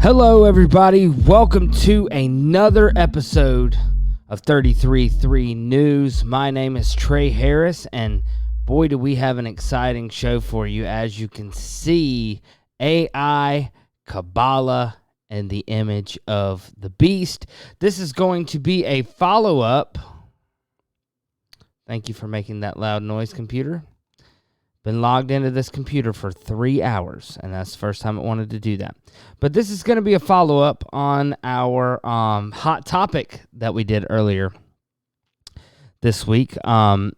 Hello, everybody. Welcome to another episode of 33.3 News. My name is Trey Harris, and boy, do we have an exciting show for you. As you can see, AI, Kabala, and the image of the beast. This is going to be a follow-up. Thank you for making that loud noise, computer. Been logged into this computer for 3 hours, and that's the first time it wanted to do that. But this is going to be a follow-up on our hot topic that we did earlier this week. I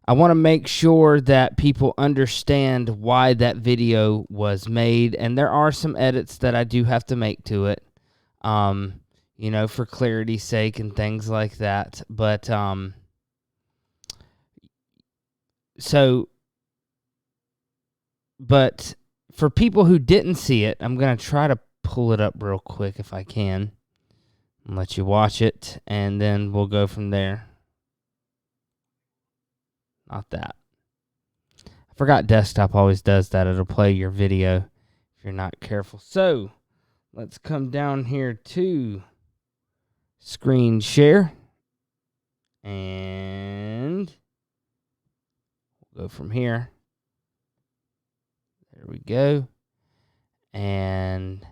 want to make sure that people understand why that video was made, and there are some edits that I do have to make to it, for clarity's sake and things like that. But But for people who didn't see it, I'm going to try to pull it up real quick if I can and let you watch it, and then we'll go from there. Not that. I forgot desktop always does that. It'll play your video if you're not careful. So let's come down here to screen share, and go from here. There we go. And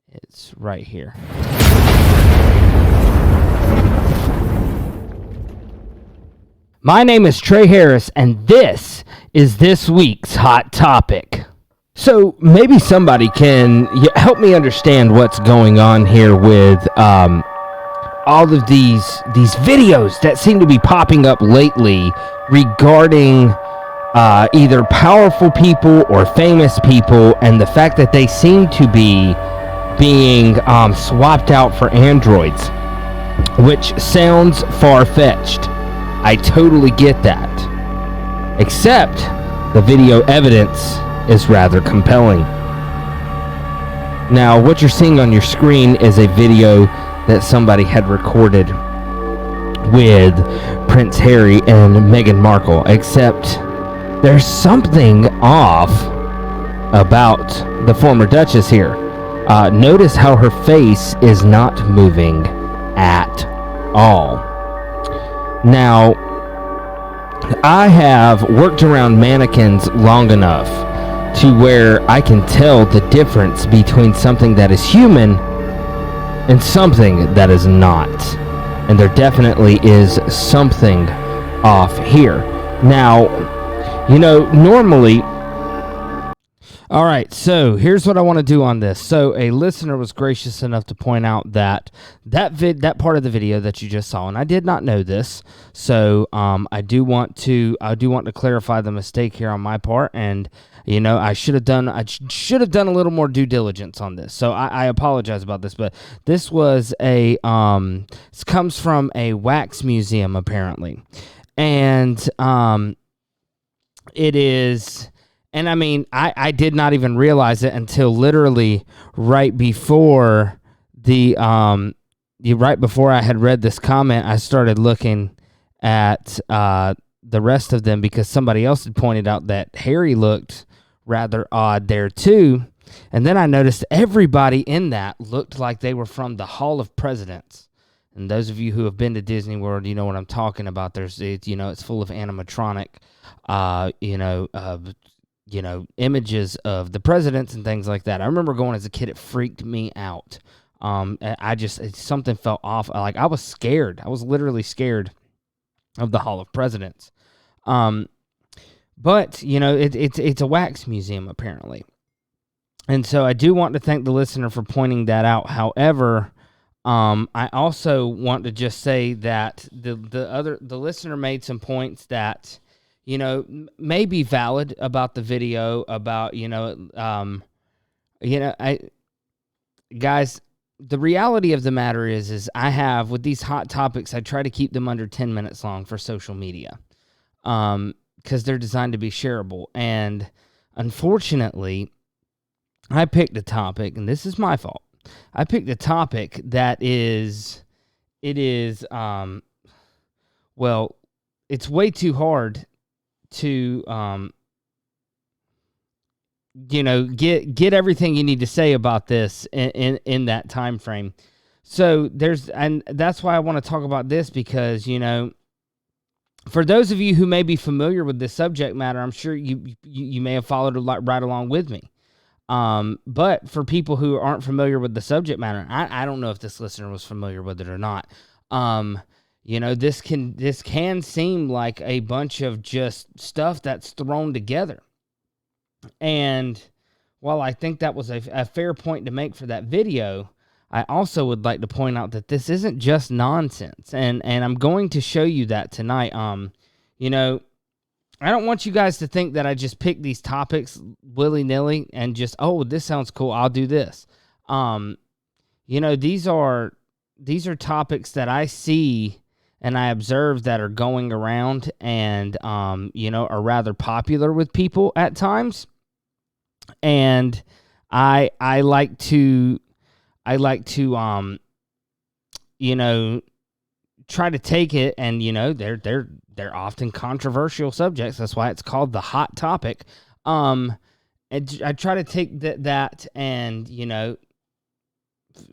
it's right here. My name is Trey Harris, and this is this week's hot topic. So maybe somebody can help me understand what's going on here with all of these videos that seem to be popping up lately regarding either powerful people or famous people, and the fact that they seem to be being swapped out for androids, which sounds far-fetched. I totally get that. Except the video evidence is rather compelling. Now, what you're seeing on your screen is a video that somebody had recorded with Prince Harry and Meghan Markle, except there's something off about the former Duchess here. Notice how her face is not moving at all. Now, I have worked around mannequins long enough to where I can tell the difference between something that is human and something that is not. And there definitely is something off here. Now, normally... All right, so here's what I want to do on this. So a listener was gracious enough to point out that part of the video that you just saw, and I did not know this, so I do want to clarify the mistake here on my part, and I should have done a little more due diligence on this. So I apologize about this, but this was this comes from a wax museum apparently, and it is. And I mean, I did not even realize it until literally right before the right before I had read this comment, I started looking at the rest of them because somebody else had pointed out that Harry looked rather odd there too. And then I noticed everybody in that looked like they were from the Hall of Presidents. And those of you who have been to Disney World, you know what I'm talking about. It's full of animatronic, images of the presidents and things like that. I remember going as a kid; it freaked me out. Something felt off. Like I was scared. I was literally scared of the Hall of Presidents. But it's a wax museum apparently, and so I do want to thank the listener for pointing that out. However, I also want to just say that the listener made some points that may be valid about the video about guys. The reality of the matter is I have, with these hot topics, I try to keep them under 10 minutes long for social media, because they're designed to be shareable. And unfortunately, I picked a topic, and this is my fault. I picked a topic that it's way too hard to, get everything you need to say about this in that time frame. So and that's why I want to talk about this, because for those of you who may be familiar with this subject matter, I'm sure you may have followed right along with me. But for people who aren't familiar with the subject matter, I don't know if this listener was familiar with it or not. This can seem like a bunch of just stuff that's thrown together. And while I think that was a fair point to make for that video, I also would like to point out that this isn't just nonsense. And I'm going to show you that tonight. I don't want you guys to think that I just pick these topics willy-nilly and just, oh, this sounds cool, I'll do this. These are topics that I see and I observe that are going around and, are rather popular with people at times. And I like to try to take it, and they're often controversial subjects. That's why it's called the hot topic. And I try to take that and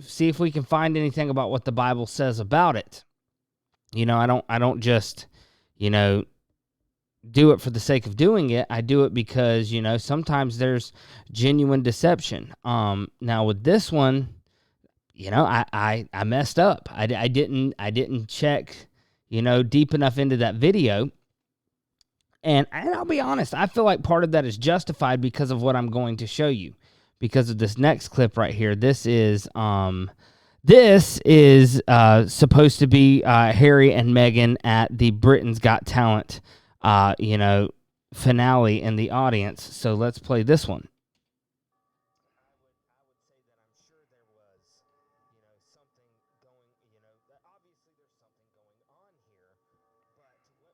see if we can find anything about what the Bible says about it. I don't just do it for the sake of doing it. I do it because sometimes there's genuine deception. Now with this one, I messed up. I didn't check deep enough into that video. And I'll be honest, I feel like part of that is justified because of what I'm going to show you. Because of this next clip right here. This is supposed to be Harry and Meghan at the Britain's Got Talent finale in the audience. So let's play this one.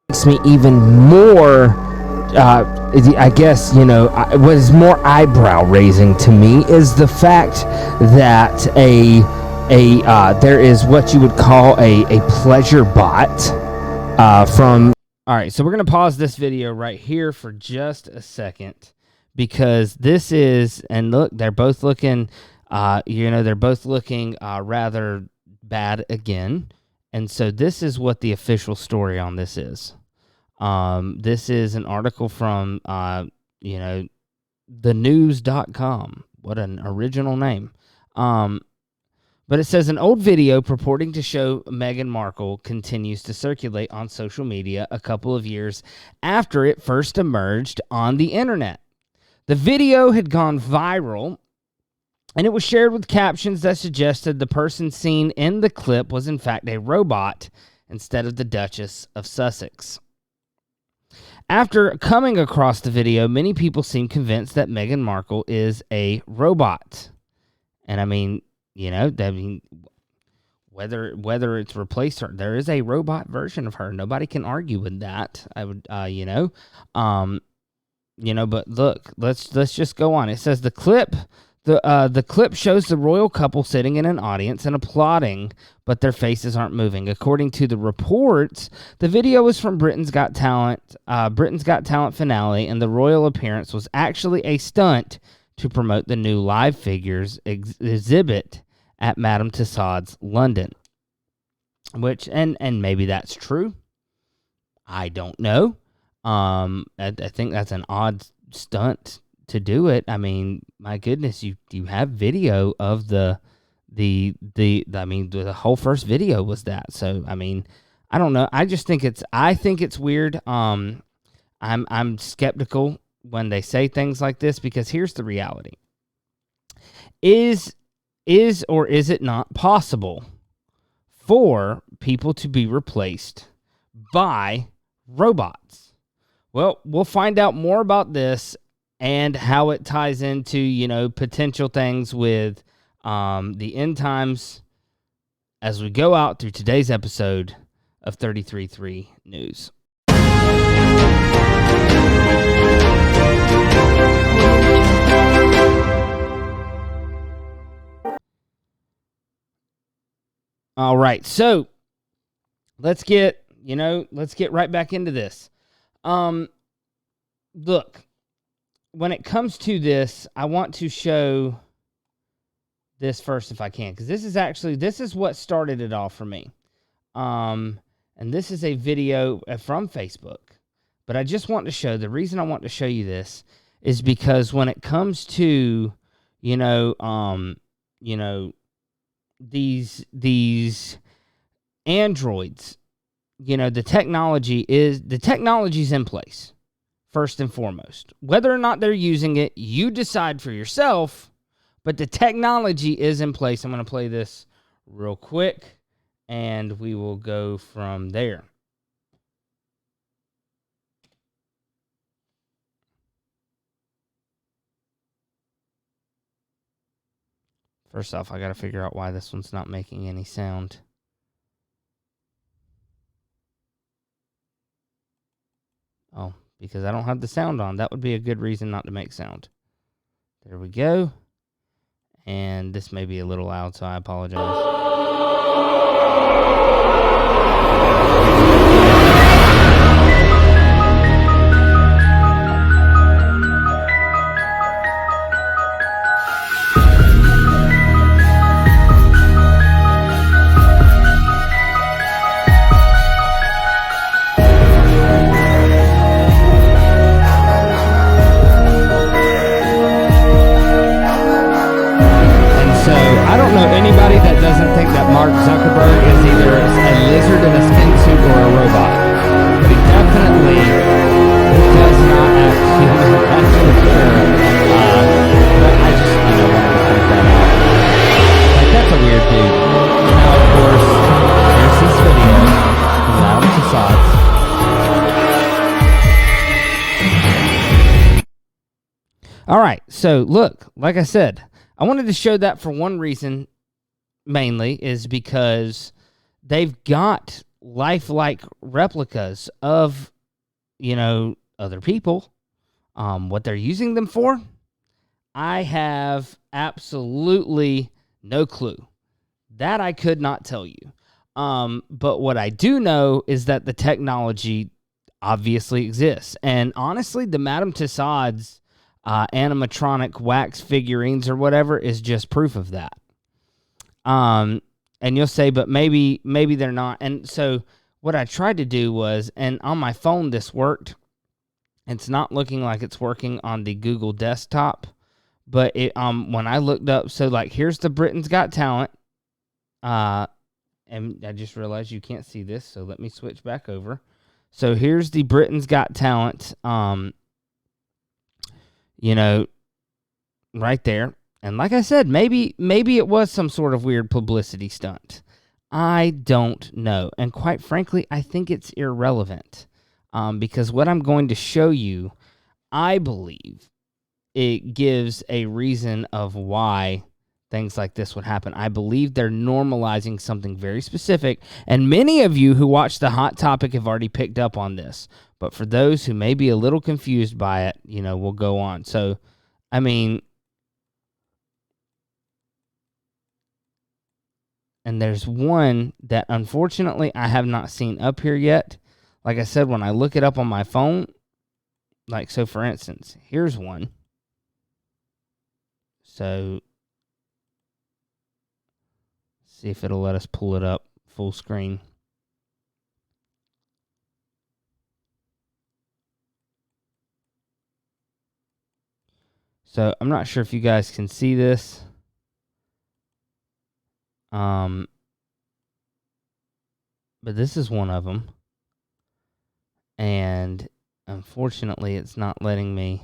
Makes me even more, I guess, what is more eyebrow raising to me is the fact that there is what you would call a pleasure bot from. All right, so we're going to pause this video right here for just a second, because this is, and look, they're both looking, rather bad again. And so this is what the official story on this is. This is an article from, thenews.com. What an original name. But it says an old video purporting to show Meghan Markle continues to circulate on social media a couple of years after it first emerged on the internet. The video had gone viral, and it was shared with captions that suggested the person seen in the clip was in fact a robot instead of the Duchess of Sussex. After coming across the video, many people seem convinced that Meghan Markle is a robot. And I mean, whether it's replaced her, there is a robot version of her. Nobody can argue with that. I would, but look, let's just go on. It says the clip The clip shows the royal couple sitting in an audience and applauding, but their faces aren't moving. According to the reports, the video was from Britain's Got Talent finale, and the royal appearance was actually a stunt to promote the new live figures exhibit at Madame Tussauds London. Which and maybe that's true. I don't know. I think that's an odd stunt to do it. I mean, my goodness, you have video of the whole first video was that. So I mean, I don't know. I think it's weird. I'm skeptical when they say things like this, because here's the reality. Is or is it not possible for people to be replaced by robots? Well, we'll find out more about this and how it ties into, potential things with the end times as we go out through today's episode of 33.3 News. All right, so let's get right back into this. Look, when it comes to this, I want to show this first if I can, because this is what started it all for me. And this is a video from Facebook, but I just want to show, the reason I want to show you this is because when it comes to, these androids, the technology's in place, first and foremost. Whether or not they're using it, you decide for yourself, but the technology is in place. I'm going to play this real quick, and we will go from there. First off, I got to figure out why this one's not making any sound. Oh, because I don't have the sound on. That would be a good reason not to make sound. There we go. And this may be a little loud, so I apologize. Anybody that doesn't think that Mark Zuckerberg is either a lizard in a skin suit or a robot. But he definitely does not act human, that's for sure. But I just, wanted to point that out. Like, that's a weird dude. Now, of course, there's this video from Madame Tussauds. All right, so look, like I said, I wanted to show that for one reason, mainly, is because they've got lifelike replicas of, other people. What they're using them for, I have absolutely no clue. That I could not tell you. But what I do know is that the technology obviously exists. And honestly, the Madame Tussauds animatronic wax figurines or whatever is just proof of that. And you'll say, but maybe they're not. And so what I tried to do was, and on my phone this worked. It's not looking like it's working on the Google desktop, but it when I looked up, so like here's the Britain's Got Talent. And I just realized you can't see this, so let me switch back over. So here's the Britain's Got Talent. Right there. And like I said, maybe it was some sort of weird publicity stunt. I don't know. And quite frankly, I think it's irrelevant. Because what I'm going to show you, I believe it gives a reason of why things like this would happen. I believe they're normalizing something very specific. And many of you who watch the Hot Topic have already picked up on this. But for those who may be a little confused by it, we'll go on. So, I mean, And there's one that unfortunately I have not seen up here yet. Like I said, when I look it up on my phone, like so for instance, here's one. So see if it'll let us pull it up full screen. So I'm not sure if you guys can see this. But this is one of them. And unfortunately, it's not letting me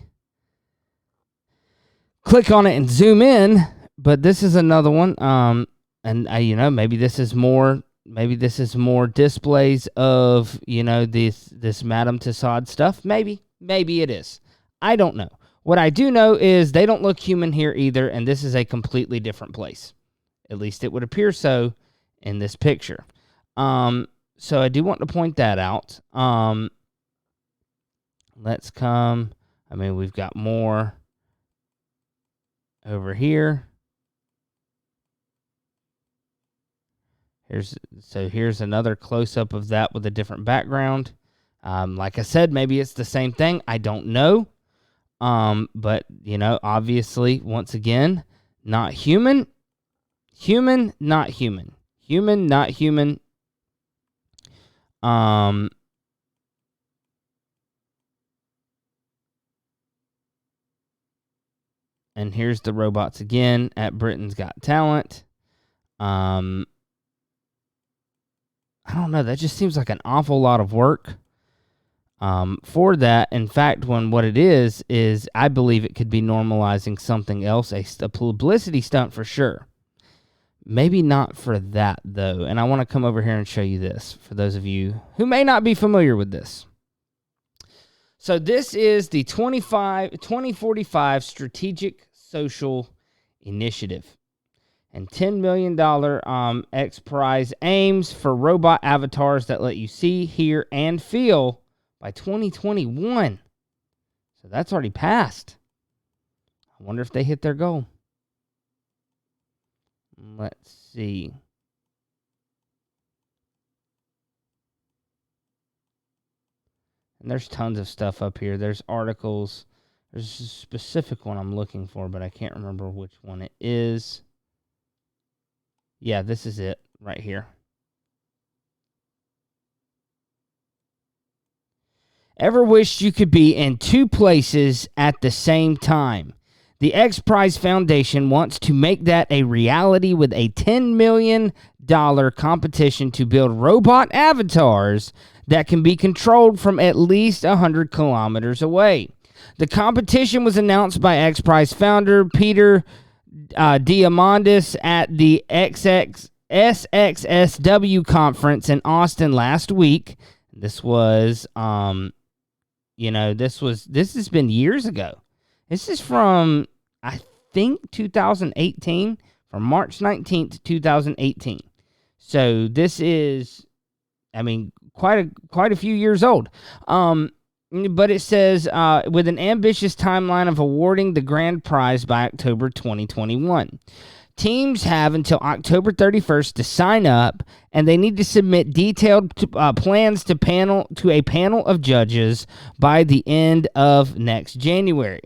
click on it and zoom in. But this is another one. And maybe this is more displays of, this Madame Tussauds stuff. Maybe it is. I don't know. What I do know is they don't look human here either, and this is a completely different place. At least it would appear so in this picture. So I do want to point that out. Let's come. We've got more over here. Here's another close-up of that with a different background. Like I said, maybe it's the same thing. I don't know. But, obviously, once again, not human. Human, not human. Human, not human. And here's the robots again at Britain's Got Talent. I don't know. That just seems like an awful lot of work for that. In fact, what it is I believe it could be normalizing something else, a publicity stunt for sure. Maybe not for that, though. And I want to come over here and show you this for those of you who may not be familiar with this. So this is the 2045 Strategic Social Initiative. And $10 million X Prize aims for robot avatars that let you see, hear, and feel by 2021. So that's already passed. I wonder if they hit their goal. Let's see. And there's tons of stuff up here. There's articles. There's a specific one I'm looking for, but I can't remember which one it is. Yeah, this is it right here. Ever wished you could be in two places at the same time? The X Prize Foundation wants to make that a reality with a $10 million competition to build robot avatars that can be controlled from at least 100 kilometers away. The competition was announced by X Prize founder Peter Diamandis at the SXSW conference in Austin last week. This was, this has been years ago. This is from, I think, 2018, from March 19th, 2018. So this is, quite a few years old. But it says, with an ambitious timeline of awarding the grand prize by October 2021. Teams have until October 31st to sign up, and they need to submit detailed plans to a panel of judges by the end of next January.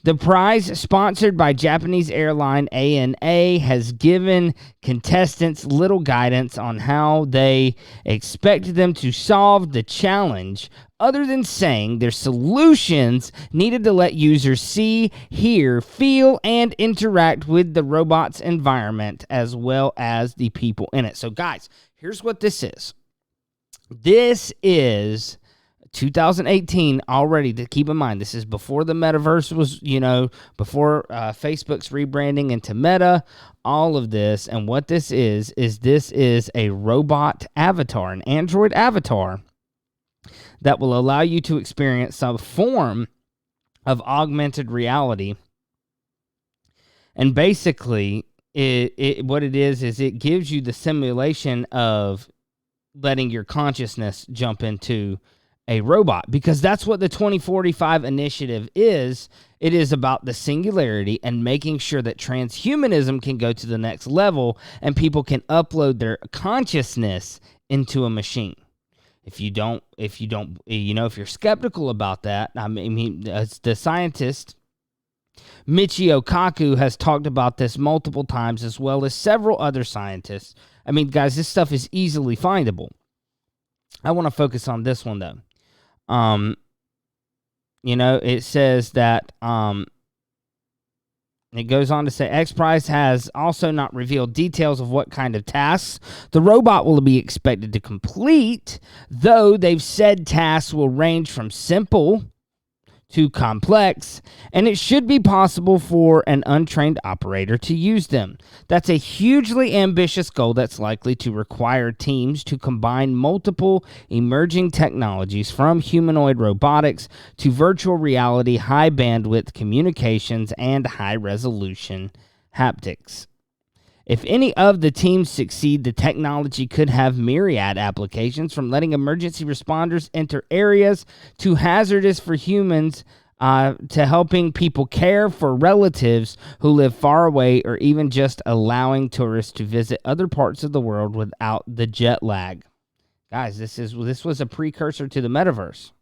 The prize, sponsored by Japanese airline ANA, has given contestants little guidance on how they expect them to solve the challenge, other than saying their solutions needed to let users see, hear, feel, and interact with the robot's environment as well as the people in it. So, guys, here's what this is. This is 2018 already. To keep in mind, this is before the metaverse was, before Facebook's rebranding into Meta, all of this. And what this is a robot avatar, an android avatar that will allow you to experience some form of augmented reality. And basically, what it is it gives you the simulation of letting your consciousness jump into a robot, because that's what the 2045 initiative is. It is about the singularity and making sure that transhumanism can go to the next level and people can upload their consciousness into a machine. If you're skeptical about that, I mean, the scientist Michio Kaku has talked about this multiple times, as well as several other scientists. I mean, guys, this stuff is easily findable. I want to focus on this one, though. It says that, it goes on to say, X Prize has also not revealed details of what kind of tasks the robot will be expected to complete, though they've said tasks will range from simple to complex, and it should be possible for an untrained operator to use them. That's a hugely ambitious goal that's likely to require teams to combine multiple emerging technologies, from humanoid robotics to virtual reality, high bandwidth communications, and high resolution haptics. If any of the teams succeed, the technology could have myriad applications, from letting emergency responders enter areas too hazardous for humans to helping people care for relatives who live far away, or even just allowing tourists to visit other parts of the world without the jet lag. Guys, this was a precursor to the metaverse.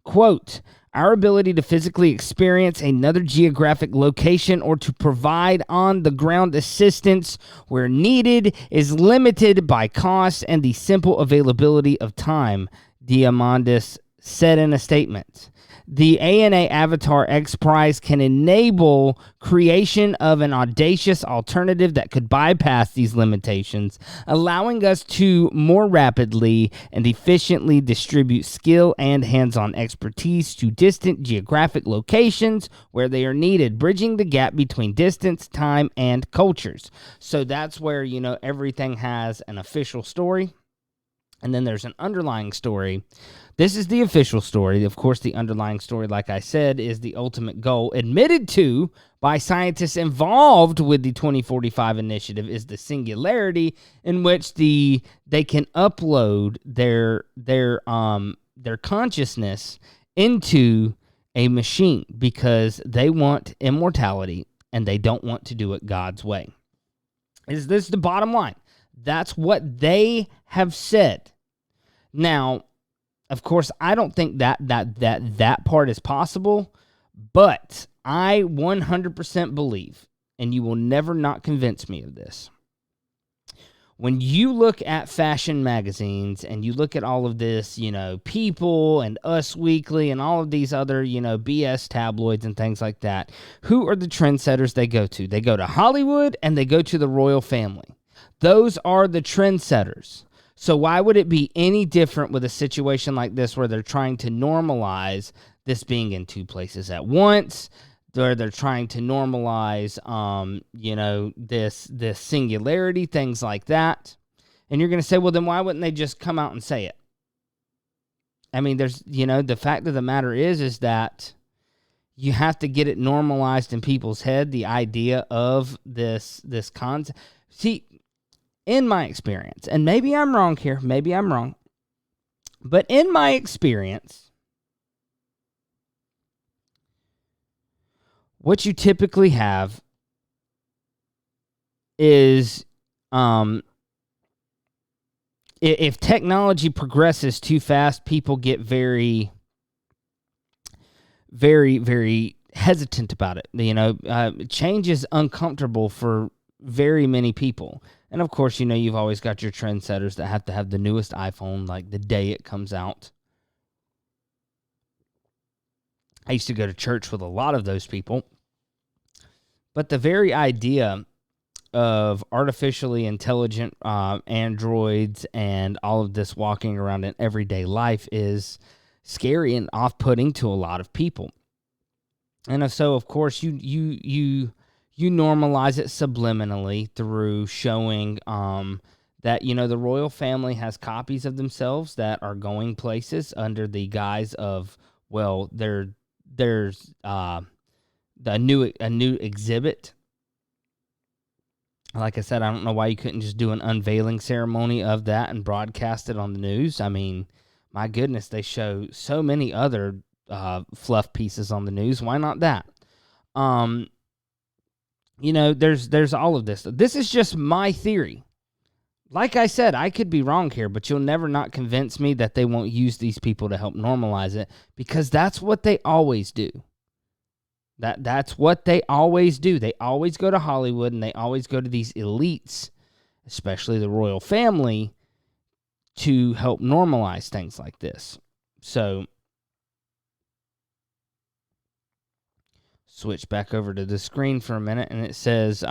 Quote, our ability to physically experience another geographic location or to provide on-the-ground assistance where needed is limited by cost and the simple availability of time, Diamandis said in a statement. The ANA Avatar X Prize can enable creation of an audacious alternative that could bypass these limitations, allowing us to more rapidly and efficiently distribute skill and hands-on expertise to distant geographic locations where they are needed, bridging the gap between distance, time, and cultures. So that's where, everything has an official story, and then there's an underlying story. This is the official story. Of course, the underlying story, like I said, is the ultimate goal admitted to by scientists involved with the 2045 initiative, is the singularity, in which they can upload their consciousness into a machine, because they want immortality and they don't want to do it God's way. Is this the bottom line? That's what they have said. Now, of course, I don't think that part is possible, but I 100% believe, and you will never not convince me of this, when you look at fashion magazines and you look at all of this, People and Us Weekly and all of these other, BS tabloids and things like that, who are the trendsetters they go to? They go to Hollywood and they go to the royal family. Those are the trendsetters. So why would it be any different with a situation like this, where they're trying to normalize this being in two places at once, where they're trying to normalize, this singularity, things like that? And you're going to say, well, then why wouldn't they just come out and say it? I mean, there's, the fact of the matter is that you have to get it normalized in people's head, the idea of this concept. See, in my experience, and maybe I'm wrong here, but in my experience, what you typically have is, if technology progresses too fast, people get very, very, very hesitant about it. Change is uncomfortable for very many people. And of course, you've always got your trendsetters that have to have the newest iPhone like the day it comes out. I used to go to church with a lot of those people. But the very idea of artificially intelligent androids and all of this walking around in everyday life is scary and off-putting to a lot of people. And so, of course, you normalize it subliminally through showing that, the royal family has copies of themselves that are going places under the guise of, well, there's a new exhibit. Like I said, I don't know why you couldn't just do an unveiling ceremony of that and broadcast it on the news. I mean, my goodness, they show so many other fluff pieces on the news. Why not that? There's all of this. This is just my theory. Like I said, I could be wrong here, but you'll never not convince me that they won't use these people to help normalize it, because that's what they always do. That's what they always do. They always go to Hollywood, and they always go to these elites, especially the royal family, to help normalize things like this. So, switch back over to the screen for a minute, and it says,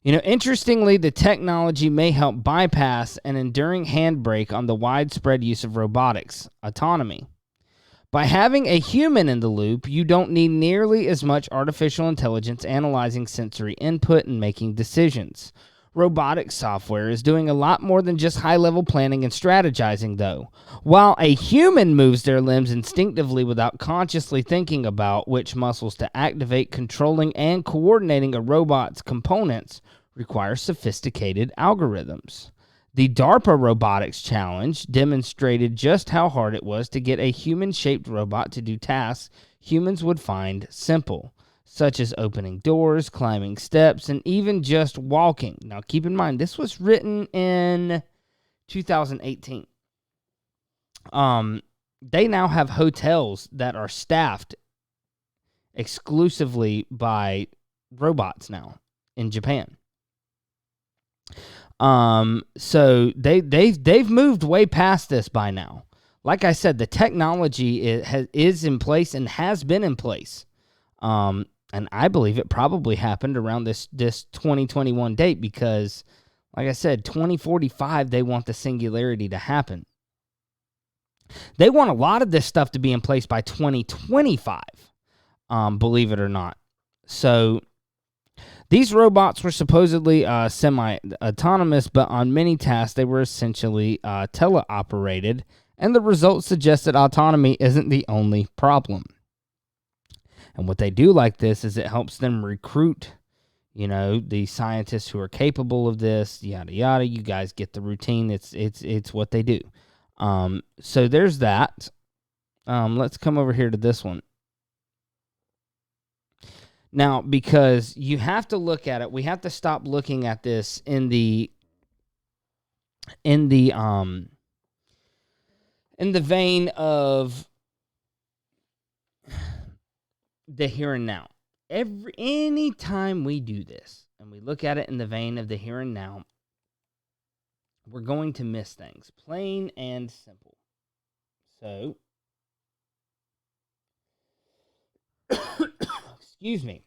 interestingly, the technology may help bypass an enduring handbrake on the widespread use of robotics, autonomy. By having a human in the loop, you don't need nearly as much artificial intelligence analyzing sensory input and making decisions. Robotic software is doing a lot more than just high-level planning and strategizing, though. While a human moves their limbs instinctively without consciously thinking about which muscles to activate, controlling and coordinating a robot's components requires sophisticated algorithms. The DARPA Robotics Challenge demonstrated just how hard it was to get a human-shaped robot to do tasks humans would find simple, such as opening doors, climbing steps, and even just walking. Now, keep in mind, this was written in 2018. They now have hotels that are staffed exclusively by robots now in Japan. So they've moved way past this by now. Like I said, the technology is in place and has been in place. And I believe it probably happened around this 2021 date, because, like I said, 2045, they want the singularity to happen. They want a lot of this stuff to be in place by 2025, believe it or not. So these robots were supposedly semi-autonomous, but on many tasks, they were essentially teleoperated, and the results suggest that autonomy isn't the only problem. And what they do like this is it helps them recruit, the scientists who are capable of this, yada, yada. You guys get the routine. It's what they do. So there's that. Let's come over here to this one. Now, because you have to look at it, we have to stop looking at this in the vein of the here and now. Any time we do this and we look at it in the vein of the here and now, we're going to miss things, plain and simple. So, excuse me.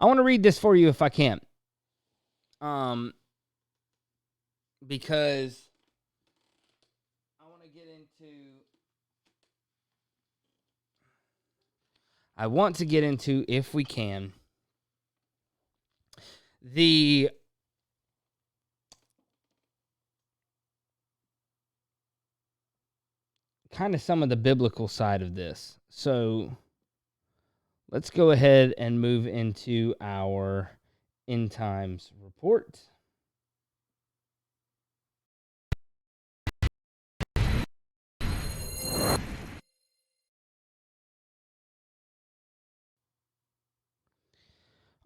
I want to read this for you if I can. Because I want to get into, if we can, the kind of some of the biblical side of this. So let's go ahead and move into our end times report.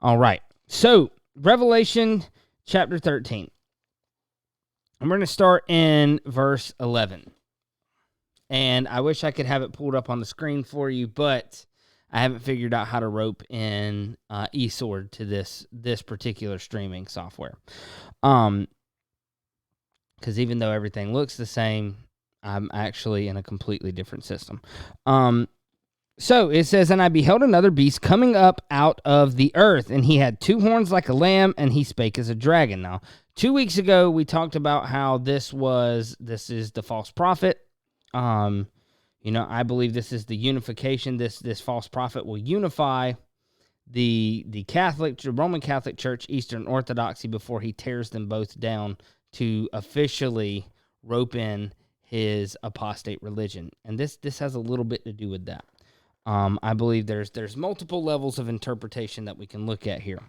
All right. So, Revelation chapter 13. And we're going to start in verse 11. And I wish I could have it pulled up on the screen for you, but I haven't figured out how to rope in eSword to this particular streaming software. Because even though everything looks the same, I'm actually in a completely different system. So it says, and I beheld another beast coming up out of the earth, and he had two horns like a lamb, and he spake as a dragon. Now, 2 weeks ago, we talked about how this is the false prophet. I believe this is the unification. This false prophet will unify the Roman Catholic Church, Eastern Orthodoxy, before he tears them both down to officially rope in his apostate religion. And this has a little bit to do with that. I believe there's multiple levels of interpretation that we can look at here.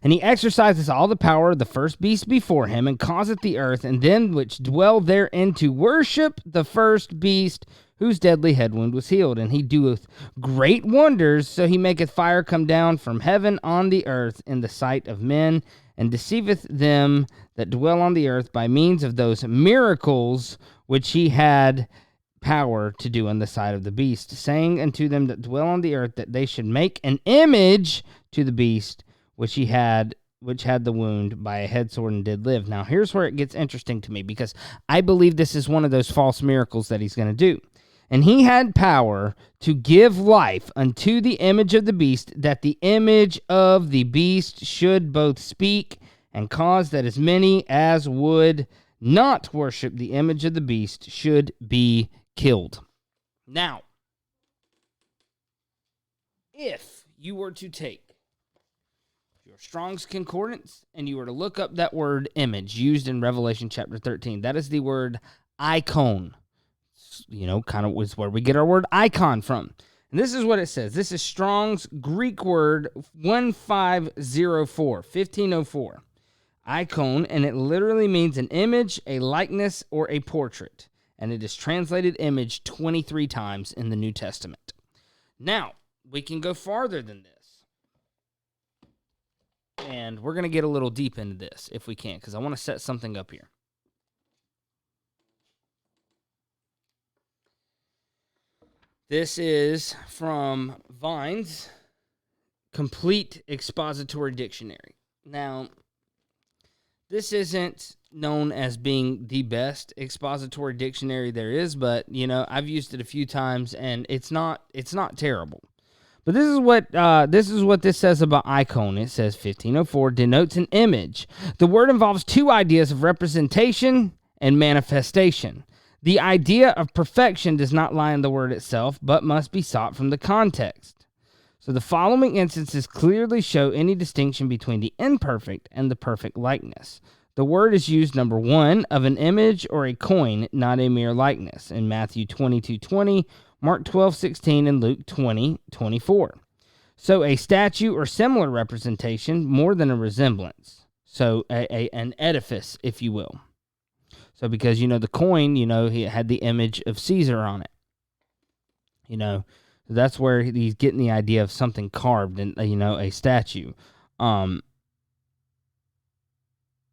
And he exercises all the power of the first beast before him, and causeth the earth and them which dwell therein to worship the first beast, whose deadly head wound was healed. And he doeth great wonders, so he maketh fire come down from heaven on the earth in the sight of men, and deceiveth them that dwell on the earth by means of those miracles which he had power to do in the sight of the beast, saying unto them that dwell on the earth that they should make an image to the beast, which had the wound by a head sword and did live. Now, here's where it gets interesting to me, because I believe this is one of those false miracles that he's going to do. And he had power to give life unto the image of the beast, that the image of the beast should both speak and cause that as many as would not worship the image of the beast should be killed. Now, if you were to take your Strong's Concordance and you were to look up that word image used in Revelation chapter 13, that is the word icon. Kind of was where we get our word icon from. And this is what it says. This is Strong's Greek word 1504. Icon, and it literally means an image, a likeness, or a portrait. And it is translated image 23 times in the New Testament. Now, we can go farther than this. And we're going to get a little deep into this if we can, because I want to set something up here. This is from Vine's Complete Expository Dictionary. Now, this isn't known as being the best expository dictionary there is, but I've used it a few times and it's not terrible. But this is what this says about icon. It says 1504 denotes an image. The word involves two ideas of representation and manifestation. The idea of perfection does not lie in the word itself, but must be sought from the context. So the following instances clearly show any distinction between the imperfect and the perfect likeness. The word is used, number one, of an image or a coin, not a mere likeness, in Matthew 22:20, Mark 12:16, and Luke 20:24. So a statue or similar representation more than a resemblance. So an edifice, if you will. So because, the coin, he had the image of Caesar on it. That's where he's getting the idea of something carved in, a statue.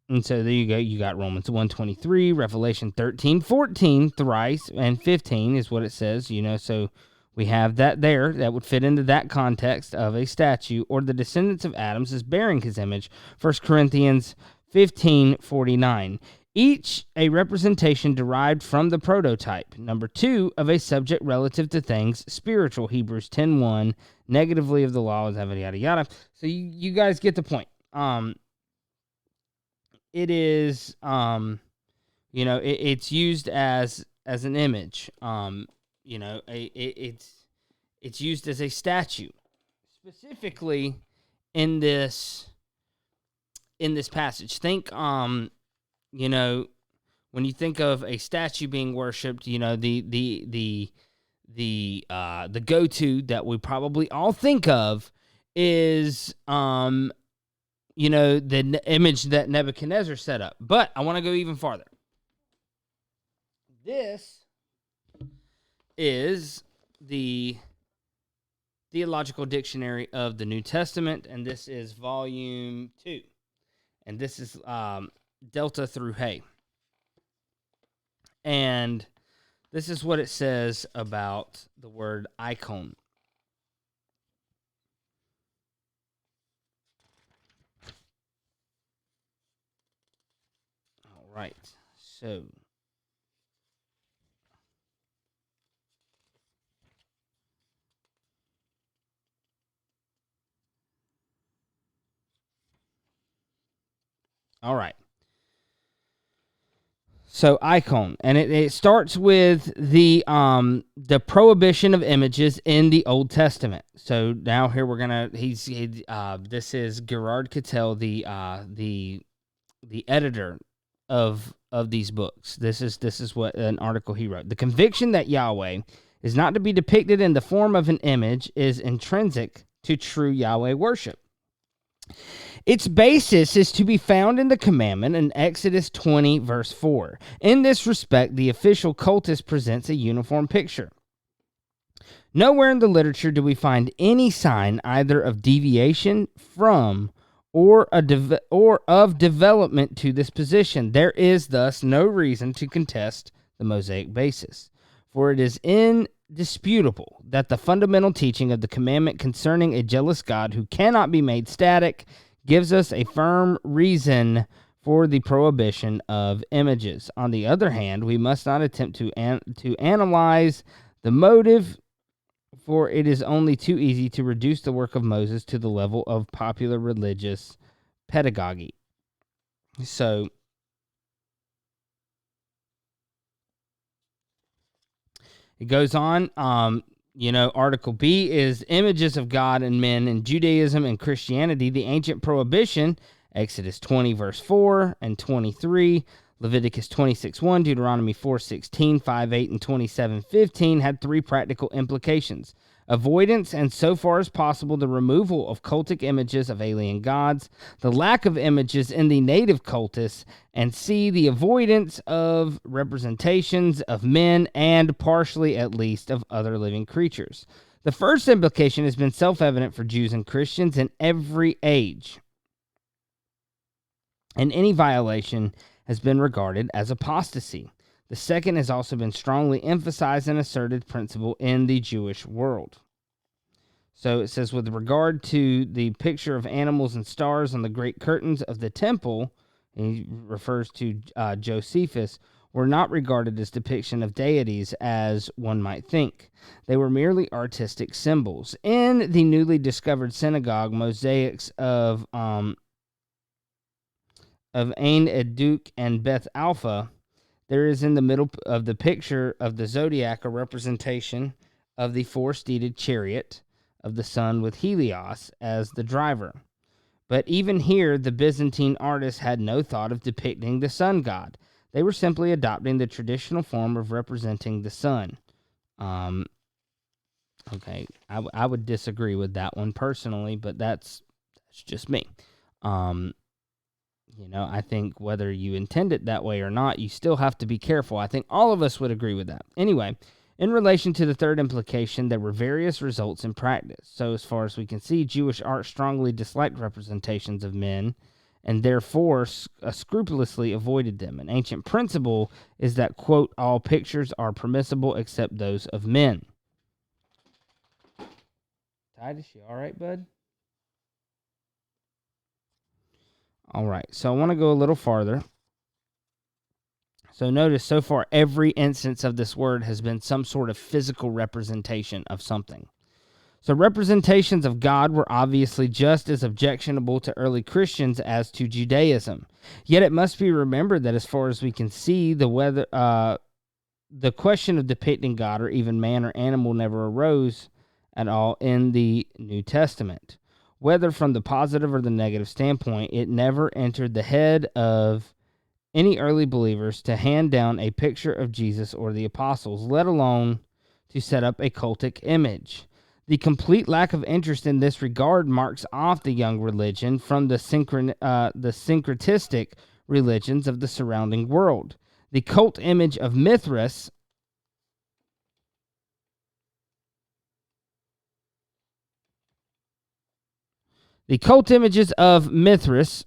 And so there you go. You got Romans 1:23, Revelation 13:14, thrice, and 15 is what it says, So we have that there. That would fit into that context of a statue, or the descendants of Adam's is bearing his image. 1 Corinthians 15:49. Each a representation derived from the prototype. Number two, of a subject relative to things spiritual. Hebrews 10:1, negatively of the law, yada, yada, yada. So you guys get the point. It is, it's used as an image. It's used as a statue, specifically in this passage. Think, when you think of a statue being worshipped, the go-to that we probably all think of is, the image that Nebuchadnezzar set up. But I want to go even farther. This is the Theological Dictionary of the New Testament, and this is volume 2. And this is Delta through Hay. And this is what it says about the word icon. All right. So all right. So icon, and it starts with the prohibition of images in the Old Testament. So now here we're gonna this is Gerard Cattell, the editor of these books. This is what an article he wrote. The conviction that Yahweh is not to be depicted in the form of an image is intrinsic to true Yahweh worship. Its basis is to be found in the commandment in Exodus 20, verse 4. In this respect, the official cultist presents a uniform picture. Nowhere in the literature do we find any sign either of deviation from or of development to this position. There is thus no reason to contest the Mosaic basis, for it is indisputable that the fundamental teaching of the commandment concerning a jealous God who cannot be made static gives us a firm reason for the prohibition of images. On the other hand, we must not attempt to analyze the motive, for it is only too easy to reduce the work of Moses to the level of popular religious pedagogy. So, it goes on. Article B is images of God and men in Judaism and Christianity. The ancient prohibition, Exodus 20, verse 4 and 23, Leviticus 26:1, Deuteronomy 4:16, 5:8, and 27:15 had three practical implications: avoidance and, so far as possible, the removal of cultic images of alien gods, the lack of images in the native cultists, and C, the avoidance of representations of men and, partially at least, of other living creatures. The first implication has been self-evident for Jews and Christians in every age, and any violation has been regarded as apostasy. The second has also been strongly emphasized and asserted principle in the Jewish world. So it says, with regard to the picture of animals and stars on the great curtains of the temple, and he refers to Josephus, were not regarded as depiction of deities as one might think. They were merely artistic symbols. In the newly discovered synagogue, mosaics of Ain Eduk and Beth Alpha, there is in the middle of the picture of the zodiac a representation of the four-steeded chariot of the sun with Helios as the driver. But even here, the Byzantine artists had no thought of depicting the sun god. They were simply adopting the traditional form of representing the sun. Okay, I would disagree with that one personally, but that's just me. I think whether you intend it that way or not, you still have to be careful. I think all of us would agree with that. Anyway, in relation to the third implication, there were various results in practice. So as far as we can see, Jewish art strongly disliked representations of men and therefore scrupulously avoided them. An ancient principle is that, quote, all pictures are permissible except those of men. Titus, you all right, bud? All right, so I want to go a little farther. So notice so far every instance of this word has been some sort of physical representation of something. So representations of God were obviously just as objectionable to early Christians as to Judaism. Yet it must be remembered that as far as we can see, the question of depicting God or even man or animal never arose at all in the New Testament. Whether from the positive or the negative standpoint, it never entered the head of any early believers to hand down a picture of Jesus or the apostles, let alone to set up a cultic image. The complete lack of interest in this regard marks off the young religion from the syncretistic religions of the surrounding world. The cult image of Mithras The cult images of Mithras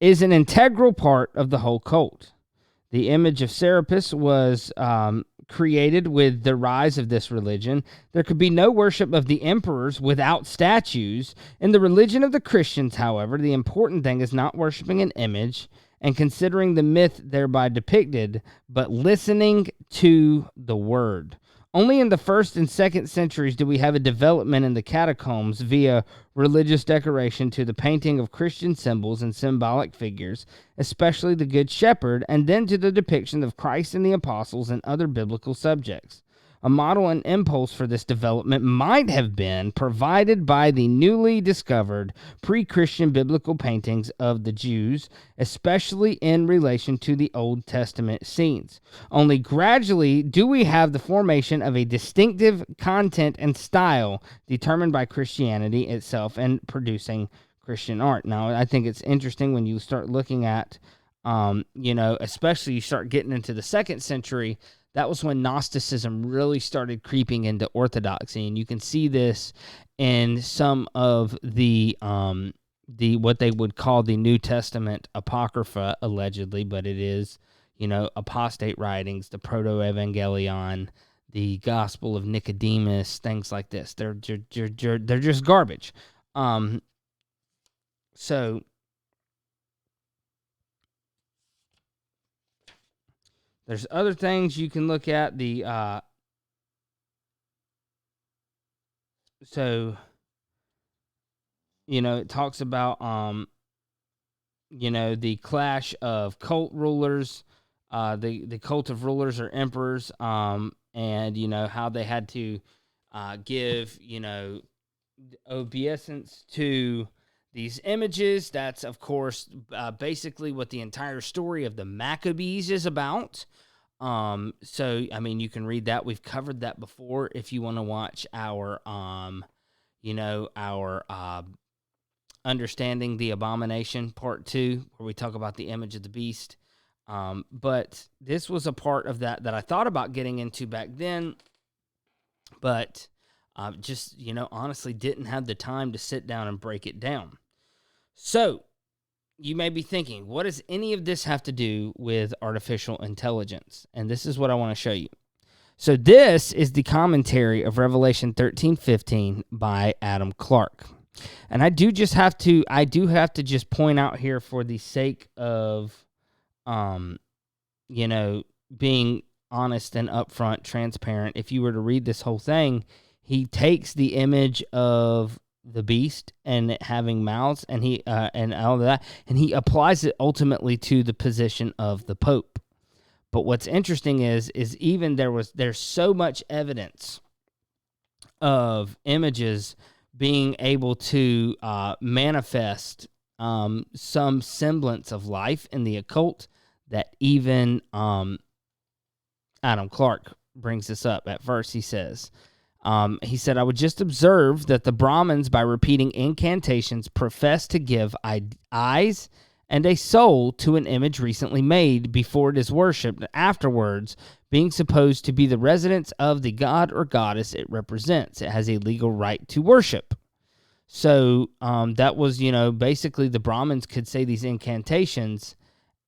is an integral part of the whole cult. The image of Serapis was created with the rise of this religion. There could be no worship of the emperors without statues. In the religion of the Christians, however, the important thing is not worshiping an image and considering the myth thereby depicted, but listening to the word. Only in the 1st and 2nd centuries do we have a development in the catacombs via religious decoration to the painting of Christian symbols and symbolic figures, especially the Good Shepherd, and then to the depiction of Christ and the apostles and other biblical subjects. A model and impulse for this development might have been provided by the newly discovered pre-Christian biblical paintings of the Jews, especially in relation to the Old Testament scenes. Only gradually do we have the formation of a distinctive content and style determined by Christianity itself and producing Christian art. Now, I think it's interesting when you start looking at, especially you start getting into the 2nd century. That was when Gnosticism really started creeping into Orthodoxy, and you can see this in some of the what they would call the New Testament Apocrypha, allegedly, but it is, apostate writings, the Proto-Evangelion, the Gospel of Nicodemus, things like this. They're just garbage. So there's other things you can look at. It talks about, the clash of cult rulers, the cult of rulers or emperors, and, how they had to give, obeisance to these images. That's, of course, basically what the entire story of the Maccabees is about. You can read that. We've covered that before. If you want to watch our Understanding the Abomination Part 2, where we talk about the image of the beast. But this was a part of that I thought about getting into back then, but honestly didn't have the time to sit down and break it down. So, you may be thinking, what does any of this have to do with artificial intelligence? And this is what I want to show you. So this is the commentary of Revelation 13:15 by Adam Clarke. And I do have to just point out here, for the sake of, being honest and upfront, transparent. If you were to read this whole thing, he takes the image of the beast and it having mouths, and he and all of that, and he applies it ultimately to the position of the Pope. But what's interesting is even there's so much evidence of images being able to manifest some semblance of life in the occult, that even Adam Clarke brings this up. At first, he said, I would just observe that the Brahmins, by repeating incantations, profess to give eyes and a soul to an image recently made before it is worshipped, afterwards being supposed to be the residence of the god or goddess it represents. It has a legal right to worship. So that was, basically the Brahmins could say these incantations,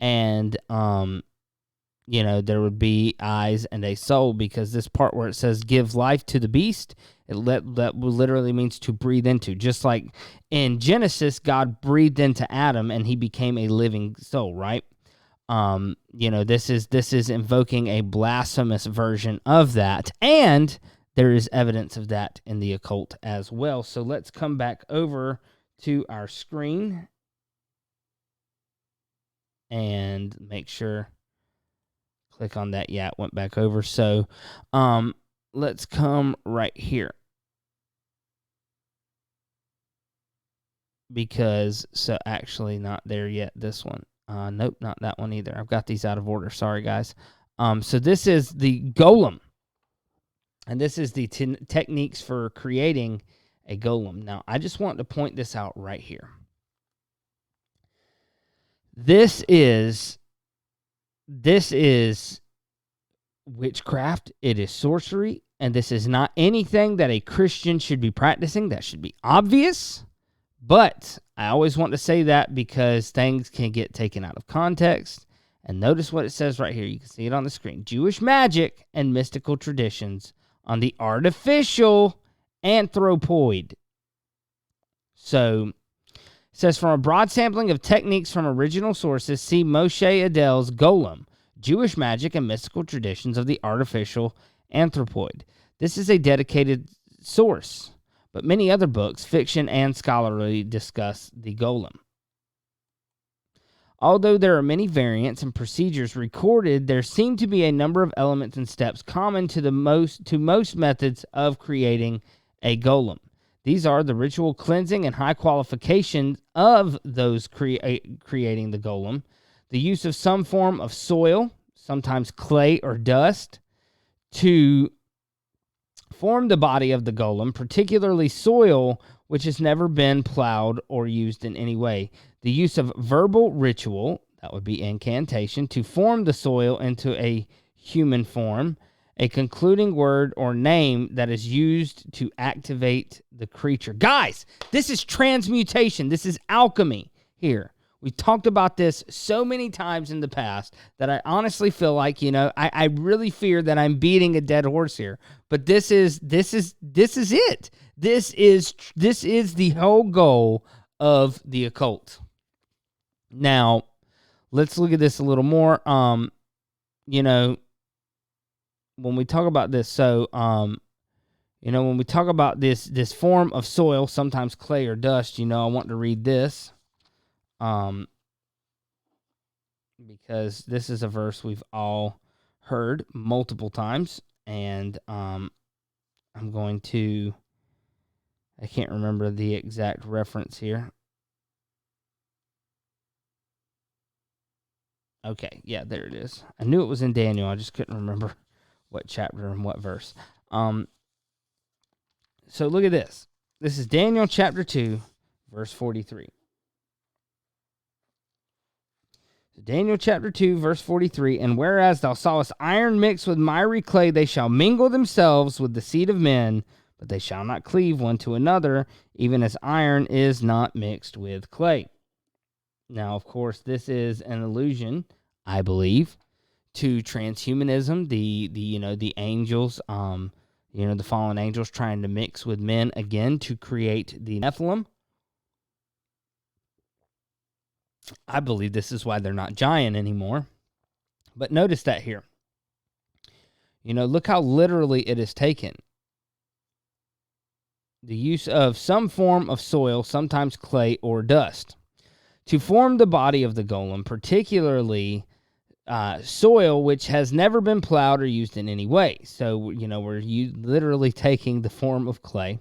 and there would be eyes and a soul, because this part where it says give life to the beast, that literally means to breathe into. Just like in Genesis, God breathed into Adam and he became a living soul, right? This is invoking a blasphemous version of that, and there is evidence of that in the occult as well. So let's come back over to our screen and make sure. Click on that. Yeah, it went back over. So let's come right here. Actually not there yet, this one. Nope, not that one either. I've got these out of order. Sorry, guys. So this is the Golem. And this is the techniques for creating a golem. Now, I just want to point this out right here. This is witchcraft. It is sorcery. And this is not anything that a Christian should be practicing. That should be obvious. But I always want to say that because things can get taken out of context. And notice what it says right here. You can see it on the screen. Jewish magic and mystical traditions on the artificial anthropoid. So it says, from a broad sampling of techniques from original sources, see Moshe Adel's Golem, Jewish magic and mystical traditions of the artificial anthropoid. This is a dedicated source, but many other books, fiction and scholarly, discuss the Golem. Although there are many variants and procedures recorded, there seem to be a number of elements and steps common to most methods of creating a golem. These are the ritual cleansing and high qualification of those creating the golem, the use of some form of soil, sometimes clay or dust, to form the body of the golem, particularly soil which has never been plowed or used in any way. The use of verbal ritual, that would be incantation, to form the soil into a human form, a concluding word or name that is used to activate the creature. Guys, this is transmutation. This is alchemy here. We've talked about this so many times in the past that I honestly feel like, I really fear that I'm beating a dead horse here. But this is it. This is the whole goal of the occult. Now, let's look at this a little more. When we talk about this, when we talk about this form of soil, sometimes clay or dust, I want to read this. Because this is a verse we've all heard multiple times, and I can't remember the exact reference here. Okay, yeah, there it is. I knew it was in Daniel, I just couldn't remember what chapter and what verse. So look at this. This is Daniel chapter 2, verse 43. Daniel chapter 2, verse 43, and whereas thou sawest iron mixed with miry clay, they shall mingle themselves with the seed of men, but they shall not cleave one to another, even as iron is not mixed with clay. Now, of course, this is an allusion, I believe, to transhumanism, the angels, the fallen angels trying to mix with men again to create the Nephilim. I believe this is why they're not giant anymore. But notice that here. Look how literally it is taken. The use of some form of soil, sometimes clay or dust, to form the body of the golem, particularly soil which has never been plowed or used in any way. So, we're literally taking the form of clay.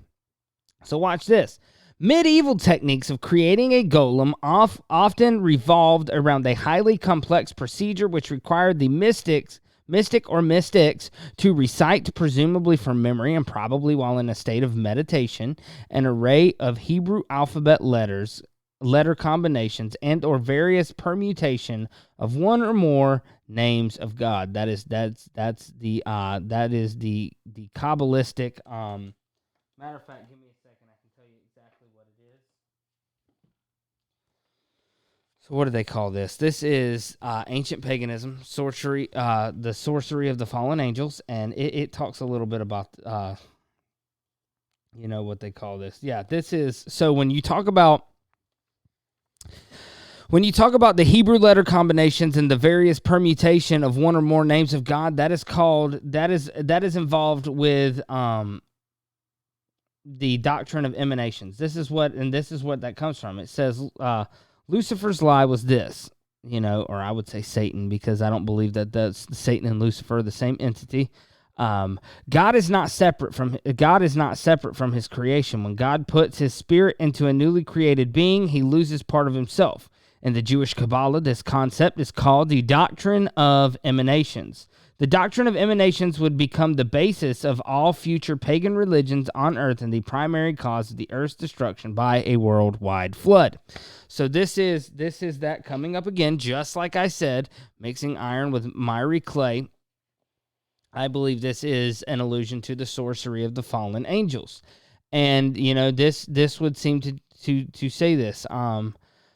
So watch this. Medieval techniques of creating a golem often revolved around a highly complex procedure which required the mystic or mystics to recite, presumably from memory and probably while in a state of meditation, an array of Hebrew alphabet letter combinations, and or various permutation of one or more names of God. That's the Kabbalistic. Matter of fact, give me a second. I can tell you exactly what it is. So what do they call this? This is ancient paganism, sorcery, the sorcery of the fallen angels, and it talks a little bit about, what they call this. Yeah, this is, so when you talk about the Hebrew letter combinations and the various permutation of one or more names of God, that is involved with the doctrine of emanations. This is what that comes from. It says Lucifer's lie was this, or I would say Satan, because I don't believe that that's Satan and Lucifer are the same entity. God is not separate from his creation. When God puts his spirit into a newly created being, he loses part of himself. In the Jewish Kabbalah, this concept is called the doctrine of emanations. The doctrine of emanations would become the basis of all future pagan religions on earth and the primary cause of the earth's destruction by a worldwide flood. So this is that coming up again, just like I said, mixing iron with miry clay. I believe this is an allusion to the sorcery of the fallen angels. And, this would seem to say this.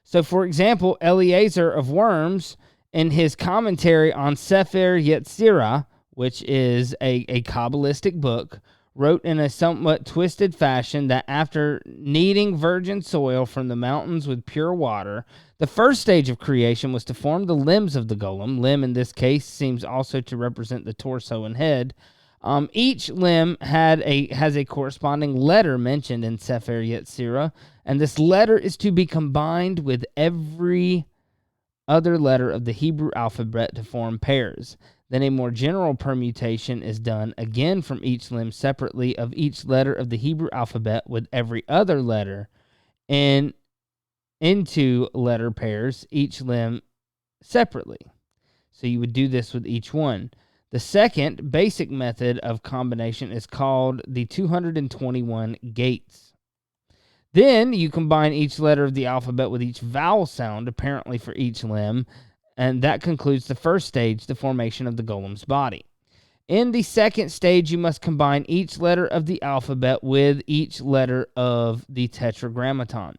So, for example, Eliezer of Worms, in his commentary on Sefer Yetzirah, which is a Kabbalistic book, wrote in a somewhat twisted fashion that after kneading virgin soil from the mountains with pure water, the first stage of creation was to form the limbs of the golem. Limb, in this case, seems also to represent the torso and head. Each limb has a corresponding letter mentioned in Sefer Yetzirah, and this letter is to be combined with every other letter of the Hebrew alphabet to form pairs. Then a more general permutation is done again from each limb separately of each letter of the Hebrew alphabet with every other letter and into letter pairs, each limb separately. So you would do this with each one. The second basic method of combination is called the 221 gates. Then you combine each letter of the alphabet with each vowel sound, apparently for each limb, and that concludes the first stage, the formation of the golem's body. In the second stage, you must combine each letter of the alphabet with each letter of the tetragrammaton.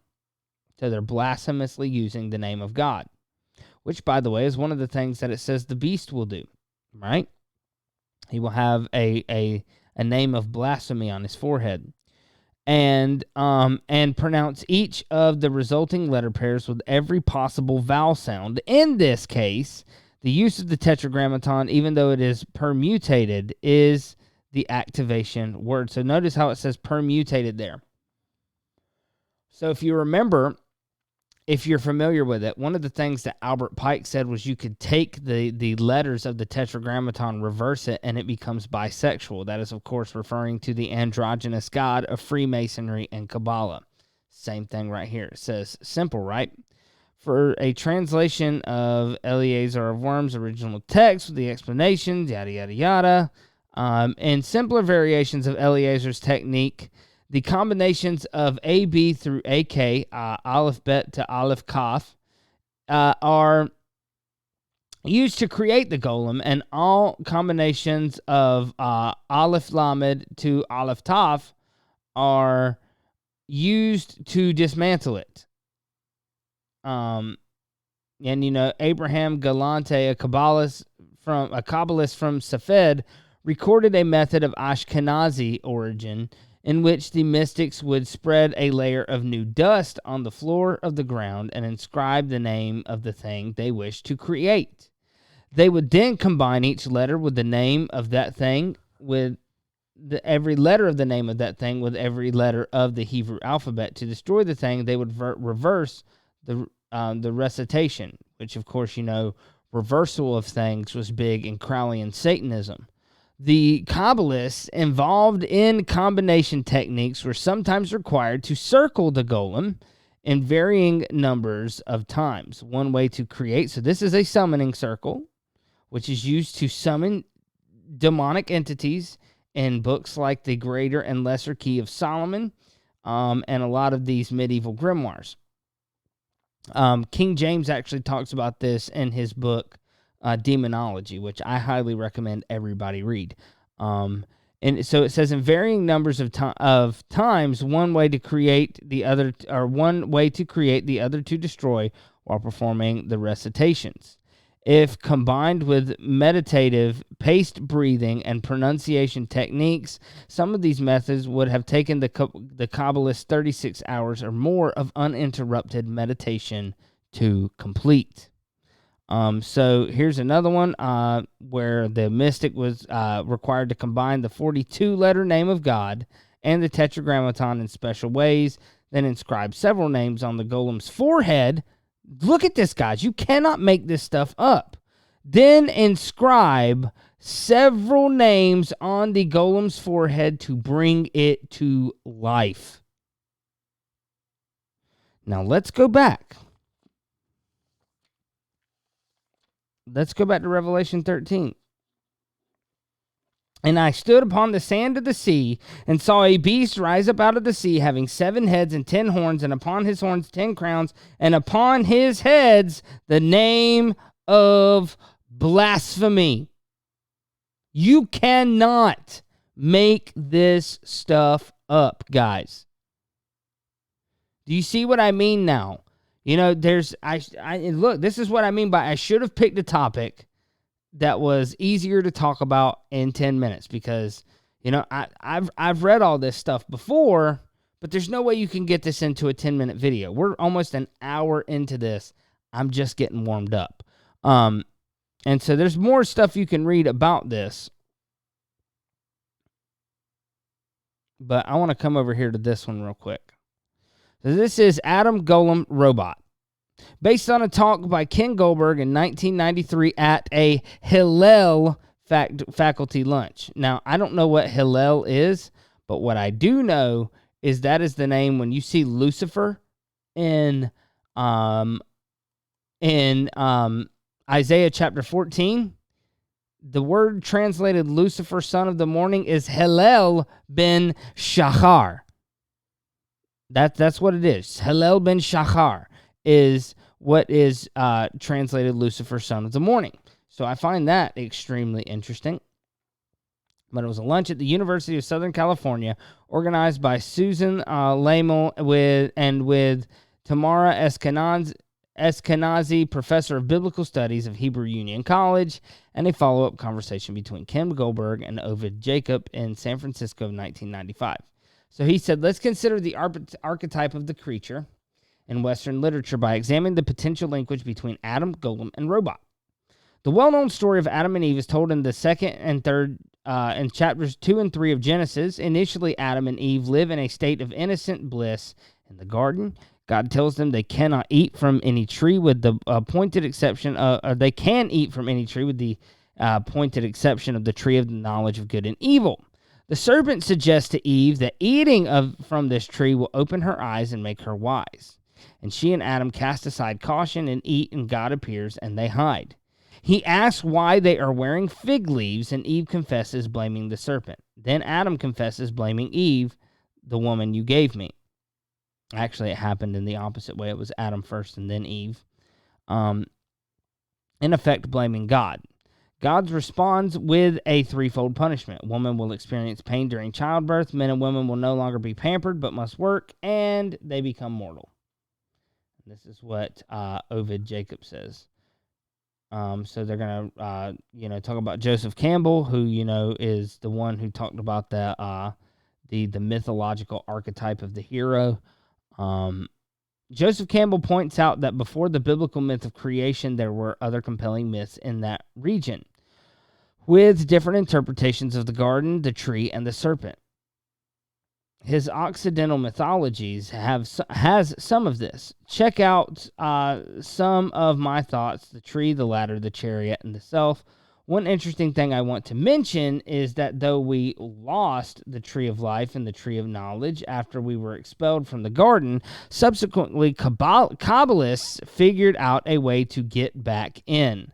So they're blasphemously using the name of God, which, by the way, is one of the things that it says the beast will do, right? He will have a name of blasphemy on his forehead. And pronounce each of the resulting letter pairs with every possible vowel sound. In this case, the use of the tetragrammaton, even though it is permutated, is the activation word. So notice how it says permutated there. So if you remember, if you're familiar with it, one of the things that Albert Pike said was you could take the letters of the tetragrammaton, reverse it, and it becomes bisexual. That is, of course, referring to the androgynous god of Freemasonry and Kabbalah. Same thing right here. It says, simple, right? For a translation of Eleazar of Worms' original text with the explanations, yada, yada, yada, and simpler variations of Eleazar's technique, the combinations of AB through AK, Aleph Bet to Aleph Kaf, are used to create the golem, and all combinations of Aleph Lamed to Aleph Taf are used to dismantle it. And you know, Abraham Galante, a Kabbalist from Safed, recorded a method of Ashkenazi origin in which the mystics would spread a layer of new dust on the floor of the ground and inscribe the name of the thing they wished to create. They would then combine each letter with the name of that thing with every letter of the name of that thing with every letter of the Hebrew alphabet. To destroy the thing, they would reverse the recitation, which, of course, you know, reversal of things was big in Crowleyan Satanism. The Kabbalists involved in combination techniques were sometimes required to circle the golem in varying numbers of times. One way to create, so this is a summoning circle, which is used to summon demonic entities in books like the Greater and Lesser Key of Solomon, and a lot of these medieval grimoires. King James actually talks about this in his book, Demonology, which I highly recommend everybody read. And so it says in varying numbers of times, one way to create the other to destroy while performing the recitations. If combined with meditative, paced breathing and pronunciation techniques, some of these methods would have taken the Kabbalist 36 hours or more of uninterrupted meditation to complete. So here's another one where the mystic was required to combine the 42-letter name of God and the tetragrammaton in special ways, then inscribe several names on the golem's forehead. Look at this, guys. You cannot make this stuff up. Then inscribe several names on the golem's forehead to bring it to life. Now let's go back. Let's go back to Revelation 13. And I stood upon the sand of the sea, and saw a beast rise up out of the sea, having 7 heads and 10 horns, and upon his horns 10 crowns, and upon his heads the name of blasphemy. You cannot make this stuff up, guys. Do you see what I mean now? You know, look, this is what I mean by I should have picked a topic that was easier to talk about in 10 minutes because, you know, I've read all this stuff before, but there's no way you can get this into a 10-minute video. We're almost an hour into this. I'm just getting warmed up. And so there's more stuff you can read about this. But I want to come over here to this one real quick. So this is Adam Golem Robot. based on a talk by Ken Goldberg in 1993 at a Hillel faculty lunch. Now, I don't know what Hillel is, but what I do know is that is the name when you see Lucifer in Isaiah chapter 14. The word translated Lucifer, son of the morning, is Hillel ben Shachar. That's what it is. Hillel ben Shachar is what is translated Lucifer, son of the morning. So I find that extremely interesting. But it was a lunch at the University of Southern California, organized by Susan Lamel with Tamara Eskenazi, professor of biblical studies of Hebrew Union College, and a follow-up conversation between Ken Goldberg and Ovid Jacob in San Francisco of 1995. So he said, let's consider the archetype of the creature in Western literature by examining the potential linkage between Adam, Golem, and robot. The well-known story of Adam and Eve is told in the second and third in chapters 2 and 3 of Genesis. Initially, Adam and Eve live in a state of innocent bliss in the garden. God tells them they cannot eat from any tree with the pointed exception they can eat from any tree with the pointed exception of the tree of the knowledge of good and evil. The serpent suggests to Eve that eating from this tree will open her eyes and make her wise. And she and Adam cast aside caution and eat, and God appears, and they hide. He asks why they are wearing fig leaves, and Eve confesses, blaming the serpent. Then Adam confesses, blaming Eve, the woman you gave me. Actually, it happened in the opposite way. It was Adam first and then Eve. In effect, blaming God. God responds with a threefold punishment. Woman will experience pain during childbirth. Men and women will no longer be pampered, but must work, and they become mortal. This is what Ovid Jacob says. So they're going to, talk about Joseph Campbell, who, is the one who talked about the mythological archetype of the hero. Joseph Campbell points out that before the biblical myth of creation, there were other compelling myths in that region, with different interpretations of the garden, the tree, and the serpent. His Occidental mythologies has some of this. Check out some of my thoughts: the tree, the ladder, the chariot, and the self. One interesting thing I want to mention is that though we lost the tree of life and the tree of knowledge after we were expelled from the garden, subsequently Kabbalists figured out a way to get back in.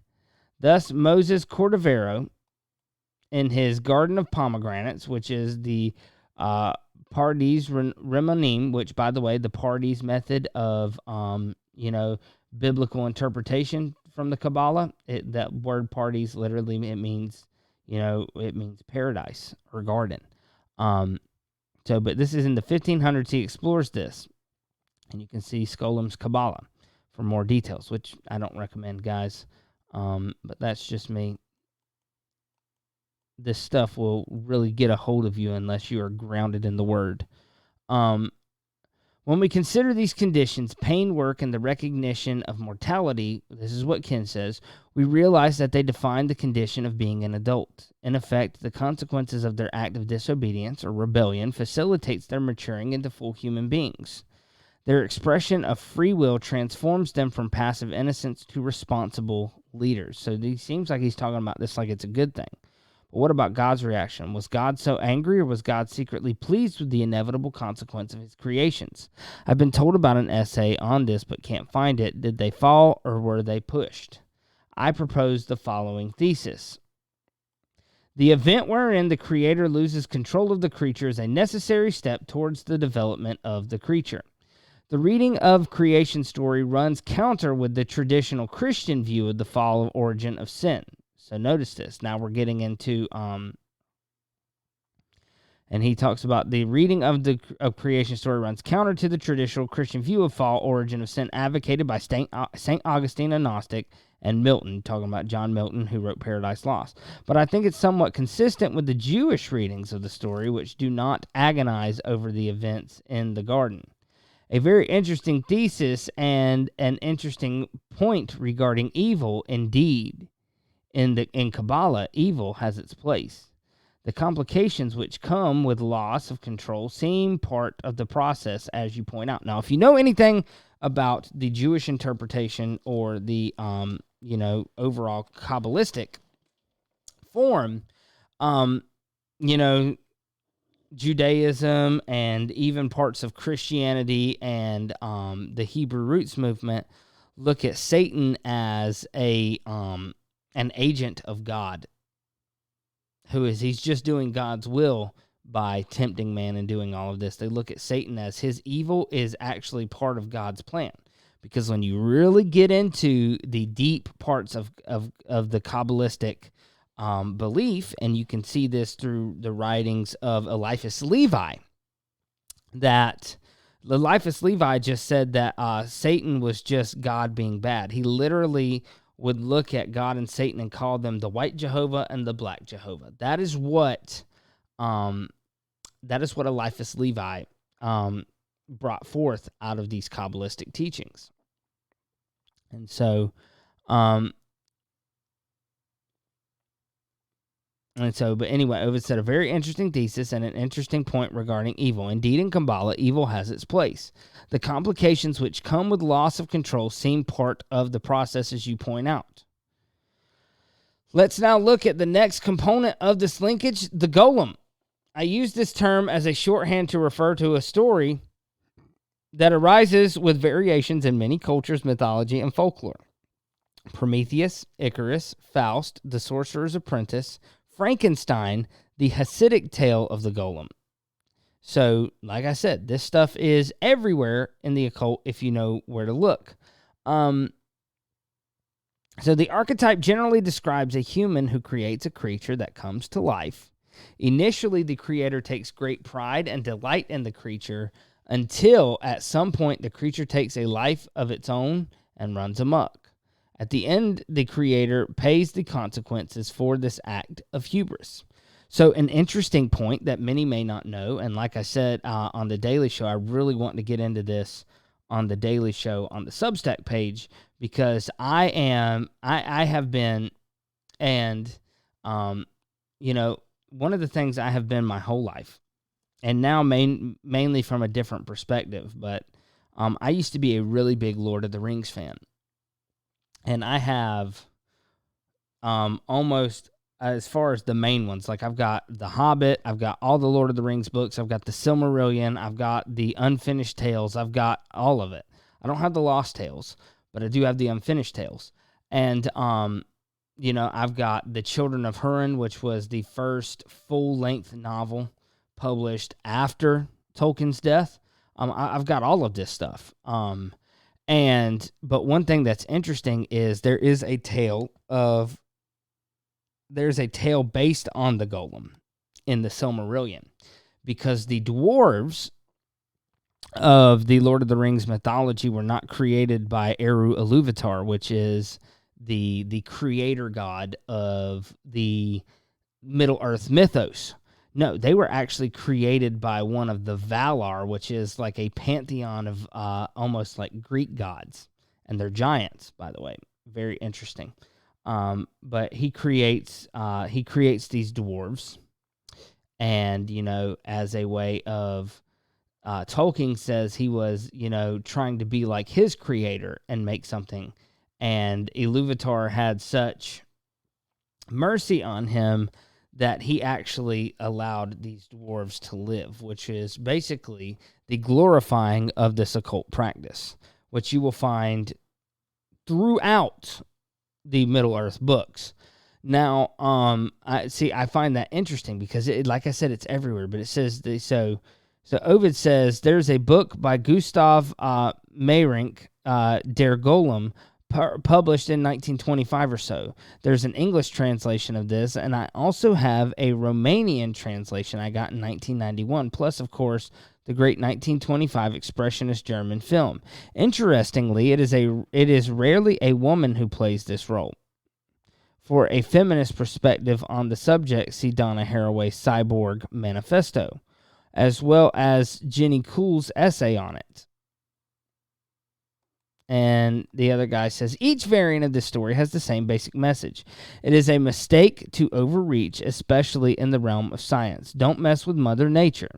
Thus, Moses Cordovero, in his Garden of Pomegranates, which is the Pardes Remonim, which, by the way, the Pardes method of, biblical interpretation from the Kabbalah, that word Pardes literally, it means paradise or garden. But this is in the 1500s. He explores this, and you can see Skolem's Kabbalah for more details, which I don't recommend, guys. But that's just me. This stuff will really get a hold of you unless you are grounded in the Word. When we consider these conditions, pain, work, and the recognition of mortality, this is what Ken says, we realize that they define the condition of being an adult. In effect, the consequences of their act of disobedience or rebellion facilitates their maturing into full human beings. Their expression of free will transforms them from passive innocence to responsible leaders. So it seems like he's talking about this like it's a good thing. But what about God's reaction? Was God so angry, or was God secretly pleased with the inevitable consequence of his creations? I've been told about an essay on this, but can't find it. Did they fall, or were they pushed? I propose the following thesis. The event wherein the Creator loses control of the creature is a necessary step towards the development of the creature. The reading of creation story runs counter with the traditional Christian view of the fall of origin of sin. So notice this. Now we're getting into, and he talks about the reading of creation story runs counter to the traditional Christian view of fall origin of sin advocated by St. Augustine, a Gnostic, and Milton, talking about John Milton, who wrote Paradise Lost. But I think it's somewhat consistent with the Jewish readings of the story, which do not agonize over the events in the garden. A very interesting thesis and an interesting point regarding evil, indeed. In Kabbalah, evil has its place. The complications which come with loss of control seem part of the process, as you point out. Now, if you know anything about the Jewish interpretation or the overall Kabbalistic form, you know, Judaism and even parts of Christianity and the Hebrew roots movement look at Satan as an agent of God, he's just doing God's will by tempting man and doing all of this. They look at Satan as his evil is actually part of God's plan. Because when you really get into the deep parts of the Kabbalistic belief, and you can see this through the writings of Eliphas Levi, that Eliphas Levi just said that Satan was just God being bad. He literally would look at God and Satan and call them the white Jehovah and the black Jehovah. That is what Eliphas Levi brought forth out of these Kabbalistic teachings. And so, but anyway, Ovid said a very interesting thesis and an interesting point regarding evil. Indeed, in Kabbalah, evil has its place. The complications which come with loss of control seem part of the process, as you point out. Let's now look at the next component of this linkage, the Golem. I use this term as a shorthand to refer to a story that arises with variations in many cultures, mythology, and folklore. Prometheus, Icarus, Faust, the Sorcerer's Apprentice, Frankenstein, the Hasidic tale of the Golem. So, like I said, this stuff is everywhere in the occult if you know where to look. So the archetype generally describes a human who creates a creature that comes to life. Initially, the creator takes great pride and delight in the creature until at some point the creature takes a life of its own and runs amok. At the end, the creator pays the consequences for this act of hubris. So an interesting point that many may not know, and like I said on the Daily Show, I really want to get into this on the Daily Show on the Substack page, because I have been, and one of the things I have been my whole life, and now mainly from a different perspective, but I used to be a really big Lord of the Rings fan. And I have almost, as far as the main ones, like I've got The Hobbit, I've got all the Lord of the Rings books, I've got the Silmarillion, I've got the Unfinished Tales, I've got all of it. I don't have the Lost Tales, but I do have the Unfinished Tales. And, I've got The Children of Hurin, which was the first full-length novel published after Tolkien's death. I've got all of this stuff. But one thing that's interesting is there's a tale based on the Golem in the Silmarillion, because the dwarves of the Lord of the Rings mythology were not created by Eru Iluvatar, which is the creator god of the Middle-earth mythos. No, they were actually created by one of the Valar, which is like a pantheon of almost like Greek gods. And they're giants, by the way. Very interesting. But he creates these dwarves. And, as a way of... Tolkien says he was, trying to be like his creator and make something. And Iluvatar had such mercy on him that he actually allowed these dwarves to live, which is basically the glorifying of this occult practice, which you will find throughout the Middle-earth books. Now, I find that interesting because, like I said, it's everywhere, but it says, so Ovid says, there's a book by Gustav Meyrink, Der Golem, published in 1925 or so. There's an English translation of this, and I also have a Romanian translation I got in 1991, plus, of course, the great 1925 Expressionist German film. Interestingly, it is rarely a woman who plays this role. For a feminist perspective on the subject, see Donna Haraway's Cyborg Manifesto, as well as Jenny Kuhl's essay on it. And the other guy says, each variant of this story has the same basic message. It is a mistake to overreach, especially in the realm of science. Don't mess with Mother Nature.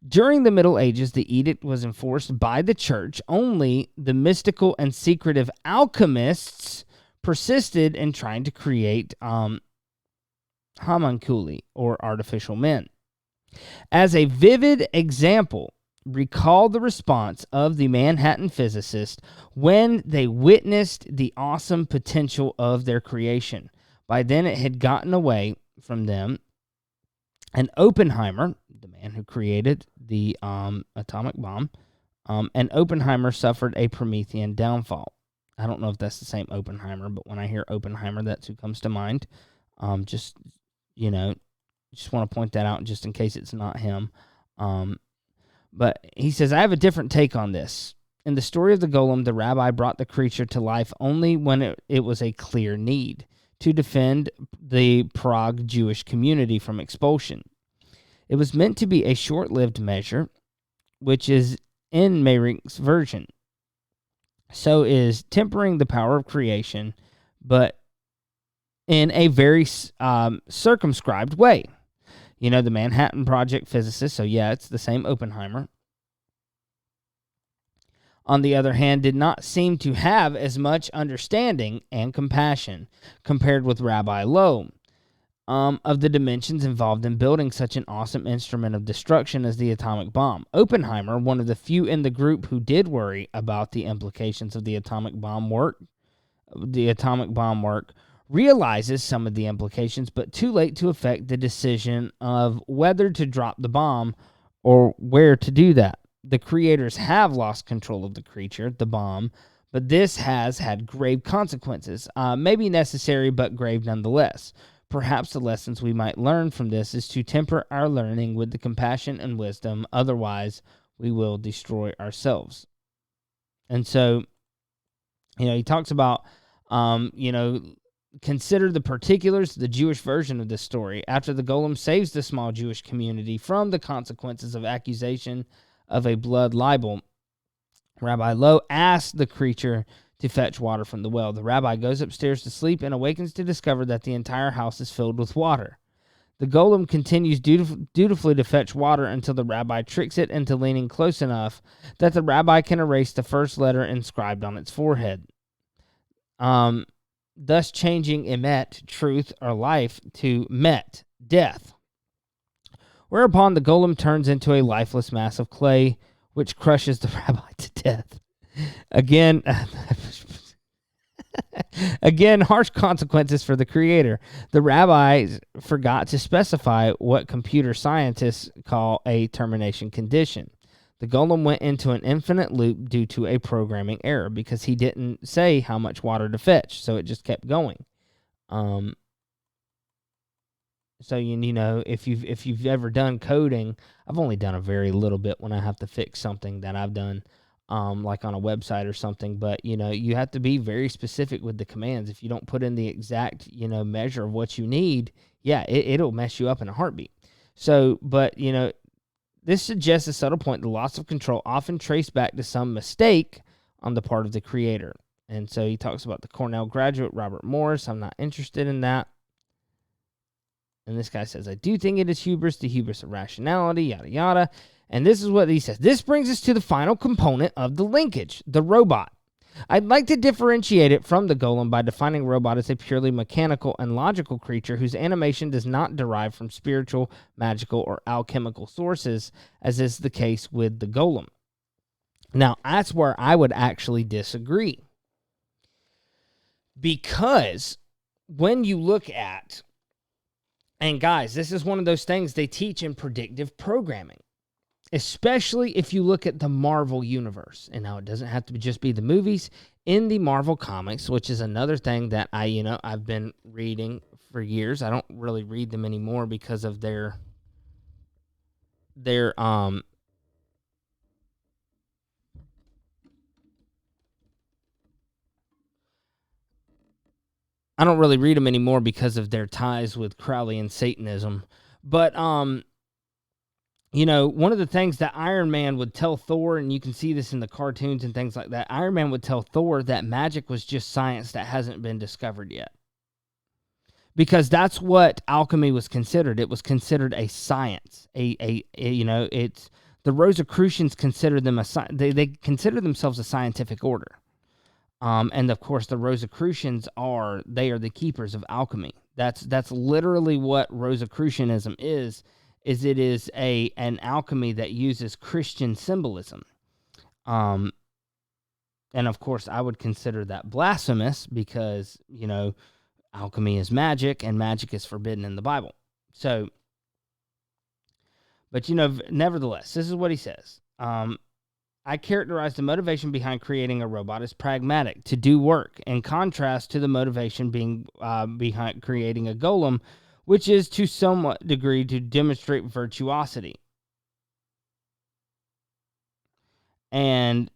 During the Middle Ages, the edict was enforced by the church. Only the mystical and secretive alchemists persisted in trying to create homunculi, or artificial men. As a vivid example, recall the response of the Manhattan physicists when they witnessed the awesome potential of their creation. By then, it had gotten away from them, and Oppenheimer, the man who created the atomic bomb, and Oppenheimer suffered a Promethean downfall. I don't know if that's the same Oppenheimer, but when I hear Oppenheimer, that's who comes to mind. Just want to point that out just in case it's not him. But he says, I have a different take on this. In the story of the Golem, the rabbi brought the creature to life only when it was a clear need to defend the Prague Jewish community from expulsion. It was meant to be a short-lived measure, which is in Meyrink's version. So is tempering the power of creation, but in a very circumscribed way. You know, the Manhattan Project physicist, so yeah, it's the same Oppenheimer, on the other hand, did not seem to have as much understanding and compassion compared with Rabbi Lowe of the dimensions involved in building such an awesome instrument of destruction as the atomic bomb. Oppenheimer, one of the few in the group who did worry about the implications of the atomic bomb work, realizes some of the implications, but too late to affect the decision of whether to drop the bomb or where to do that. The creators have lost control of the creature, the bomb, but this has had grave consequences. Maybe necessary, but grave nonetheless. Perhaps the lessons we might learn from this is to temper our learning with the compassion and wisdom, otherwise we will destroy ourselves. And so, he talks about, consider the particulars of the Jewish version of this story. After the Golem saves the small Jewish community from the consequences of accusation of a blood libel, Rabbi Lowe asks the creature to fetch water from the well. The rabbi goes upstairs to sleep and awakens to discover that the entire house is filled with water. The Golem continues dutifully to fetch water until the rabbi tricks it into leaning close enough that the rabbi can erase the first letter inscribed on its forehead, thus changing emet, truth or life, to met, death. Whereupon the Golem turns into a lifeless mass of clay, which crushes the rabbi to death. Again, harsh consequences for the creator. The rabbis forgot to specify what computer scientists call a termination condition. The Golem went into an infinite loop due to a programming error because he didn't say how much water to fetch, so it just kept going. So if you've ever done coding, I've only done a very little bit when I have to fix something that I've done, like on a website or something. But you have to be very specific with the commands. If you don't put in the exact measure of what you need, it'll mess you up in a heartbeat. So, but this suggests a subtle point: the loss of control often traced back to some mistake on the part of the creator. And so he talks about the Cornell graduate Robert Morris. I'm not interested in that. And this guy says, I do think it is hubris, the hubris of rationality, yada, yada. And this is what he says. This brings us to the final component of the linkage, the robot. I'd like to differentiate it from the Golem by defining robot as a purely mechanical and logical creature whose animation does not derive from spiritual, magical, or alchemical sources, as is the case with the Golem. Now, that's where I would actually disagree. Because when you look at, and guys, this is one of those things they teach in predictive programming, especially if you look at the Marvel universe. And now it doesn't have to just be the movies. In the Marvel comics, which is another thing that I've been reading for years. I don't really read them anymore because of their I don't really read them anymore because of their ties with Crowley and Satanism. But, one of the things that Iron Man would tell Thor, and you can see this in the cartoons and things like that, Iron Man would tell Thor that magic was just science that hasn't been discovered yet. Because that's what alchemy was considered. It was considered a science. It's The Rosicrucians consider them they consider themselves a scientific order. And of course, the Rosicrucians are the keepers of alchemy. That's literally what Rosicrucianism is it is an alchemy that uses Christian symbolism. And of course, I would consider that blasphemous because, alchemy is magic and magic is forbidden in the Bible. So, but nevertheless, this is what he says. I characterize the motivation behind creating a robot as pragmatic, to do work, in contrast to the motivation being behind creating a golem, which is to somewhat degree to demonstrate virtuosity. And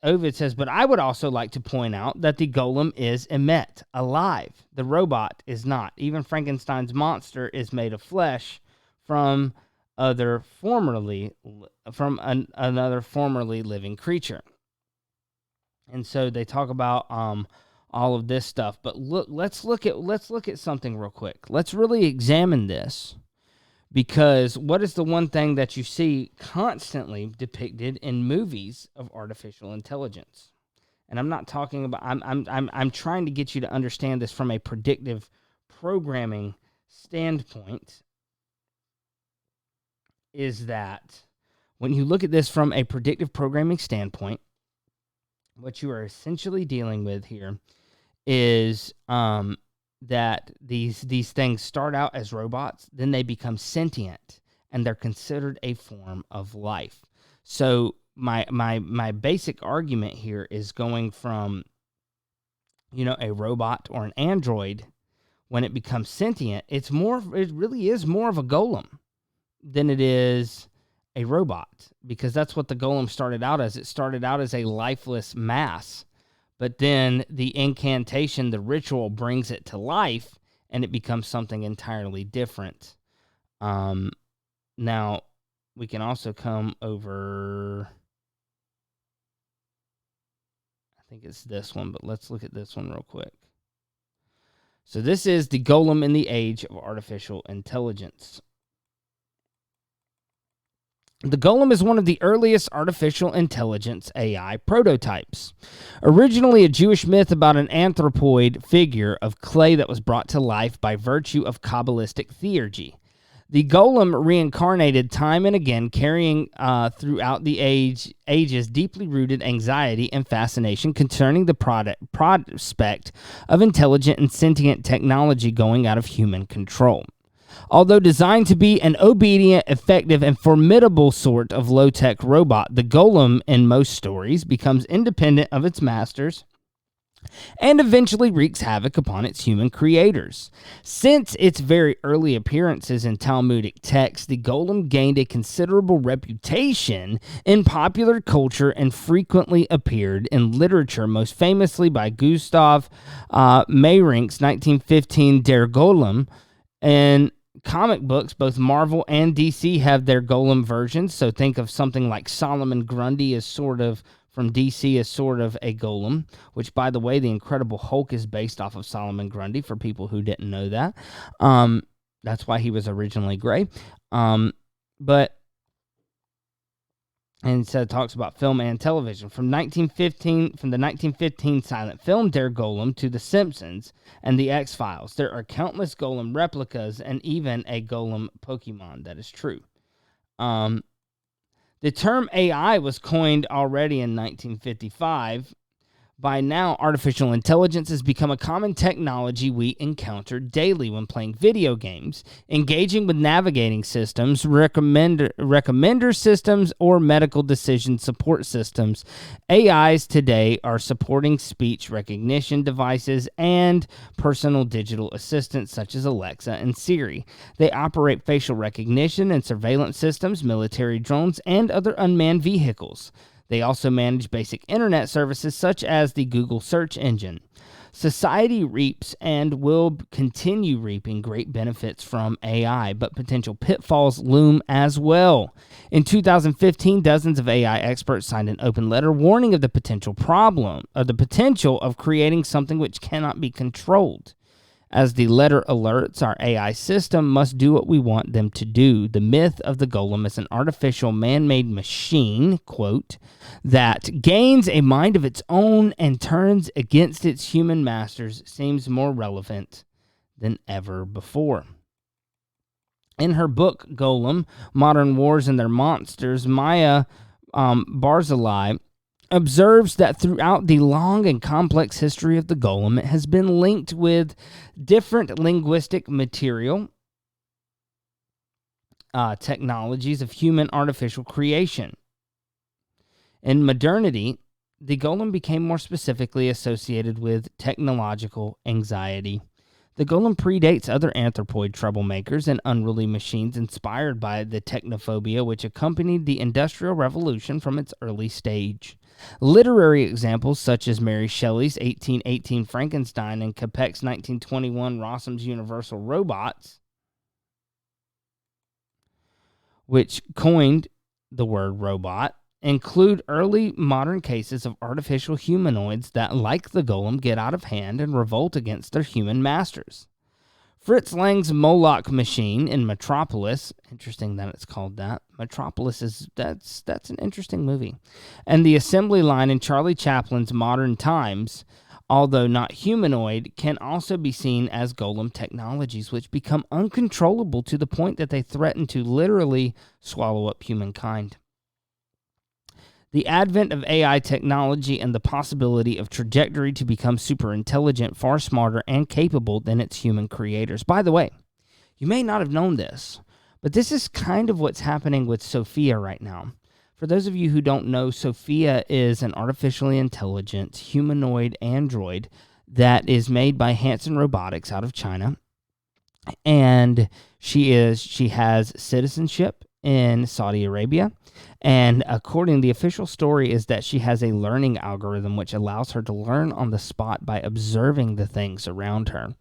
Ovid says, but I would also like to point out that the golem is emet, alive. The robot is not. Even Frankenstein's monster is made of flesh from another formerly living creature. And so they talk about all of this stuff. But let's look at something real quick. Let's really examine this, because what is the one thing that you see constantly depicted in movies of artificial intelligence? And I'm not talking about. I'm trying to get you to understand this from a predictive programming standpoint. Is that when you look at this from a predictive programming standpoint, what you are essentially dealing with here is that these things start out as robots, then they become sentient, and they're considered a form of life. So my basic argument here is going from, a robot or an android, when it becomes sentient, it really is more of a golem than it is a robot, because that's what the golem started out as. It started out as a lifeless mass, but then the incantation, the ritual, brings it to life, and it becomes something entirely different. Now, we can also come over, I think it's this one, but let's look at this one real quick. So this is the golem in the age of artificial intelligence. The golem is one of the earliest artificial intelligence AI prototypes. Originally a Jewish myth about an anthropoid figure of clay that was brought to life by virtue of Kabbalistic theurgy. The golem reincarnated time and again, carrying throughout the ages deeply rooted anxiety and fascination concerning the prospect of intelligent and sentient technology going out of human control. Although designed to be an obedient, effective, and formidable sort of low-tech robot, the golem, in most stories, becomes independent of its masters and eventually wreaks havoc upon its human creators. Since its very early appearances in Talmudic texts, the golem gained a considerable reputation in popular culture and frequently appeared in literature, most famously by Gustav Meyrink's 1915 Der Golem. And comic books, both Marvel and DC have their golem versions, so think of something like Solomon Grundy as sort of, from DC, as sort of a golem, which, by the way, the Incredible Hulk is based off of Solomon Grundy, for people who didn't know that. That's why he was originally gray. And so it talks about film and television. From the 1915 silent film Der Golem to The Simpsons and The X-Files, there are countless golem replicas and even a golem Pokemon. That is true. The term AI was coined already in 1955. By now, artificial intelligence has become a common technology we encounter daily when playing video games, engaging with navigating systems, recommender systems, or medical decision support systems. AIs today are supporting speech recognition devices and personal digital assistants such as Alexa and Siri. They operate facial recognition and surveillance systems, military drones, and other unmanned vehicles. They also manage basic internet services such as the Google search engine. Society reaps and will continue reaping great benefits from AI, but potential pitfalls loom as well. In 2015, dozens of AI experts signed an open letter warning of the potential of creating something which cannot be controlled. As the letter alerts, our AI system must do what we want them to do. The myth of the golem as an artificial man-made machine, quote, that gains a mind of its own and turns against its human masters seems more relevant than ever before. In her book, Golem, Modern Wars and Their Monsters, Maya Barzilai observes that throughout the long and complex history of the golem, it has been linked with different linguistic material, technologies of human artificial creation. In modernity, the golem became more specifically associated with technological anxiety. The golem predates other anthropoid troublemakers and unruly machines inspired by the technophobia which accompanied the Industrial Revolution from its early stage. Literary examples such as Mary Shelley's 1818 Frankenstein and Capek's 1921 Rossum's Universal Robots, which coined the word robot, include early modern cases of artificial humanoids that, like the golem, get out of hand and revolt against their human masters. Fritz Lang's Moloch machine in Metropolis, interesting that it's called that. Metropolis that's an interesting movie. And the assembly line in Charlie Chaplin's Modern Times, although not humanoid, can also be seen as golem technologies which become uncontrollable to the point that they threaten to literally swallow up humankind. The advent of AI technology and the possibility of trajectory to become super intelligent, far smarter, and capable than its human creators. By the way, you may not have known this, but this is kind of what's happening with Sophia right now. For those of you who don't know, Sophia is an artificially intelligent humanoid android that is made by Hanson Robotics out of China. And she has citizenship in Saudi Arabia, and according the official story is that she has a learning algorithm which allows her to learn on the spot by observing the things around her.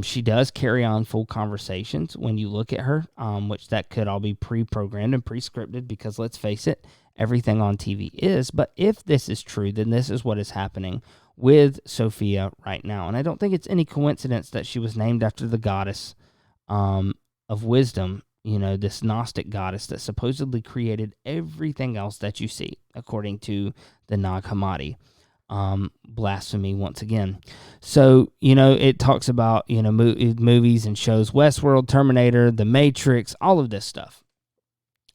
She does carry on full conversations when you look at her, which that could all be pre-programmed and pre-scripted because let's face it, everything on TV is. But if this is true, then this is what is happening with Sophia right now. And I don't think it's any coincidence that she was named after the goddess of wisdom, you know, this Gnostic goddess that supposedly created everything else that you see, according to the Nag Hammadi. Blasphemy once again. So, you know, it talks about, you know, movies and shows, Westworld, Terminator, The Matrix, all of this stuff.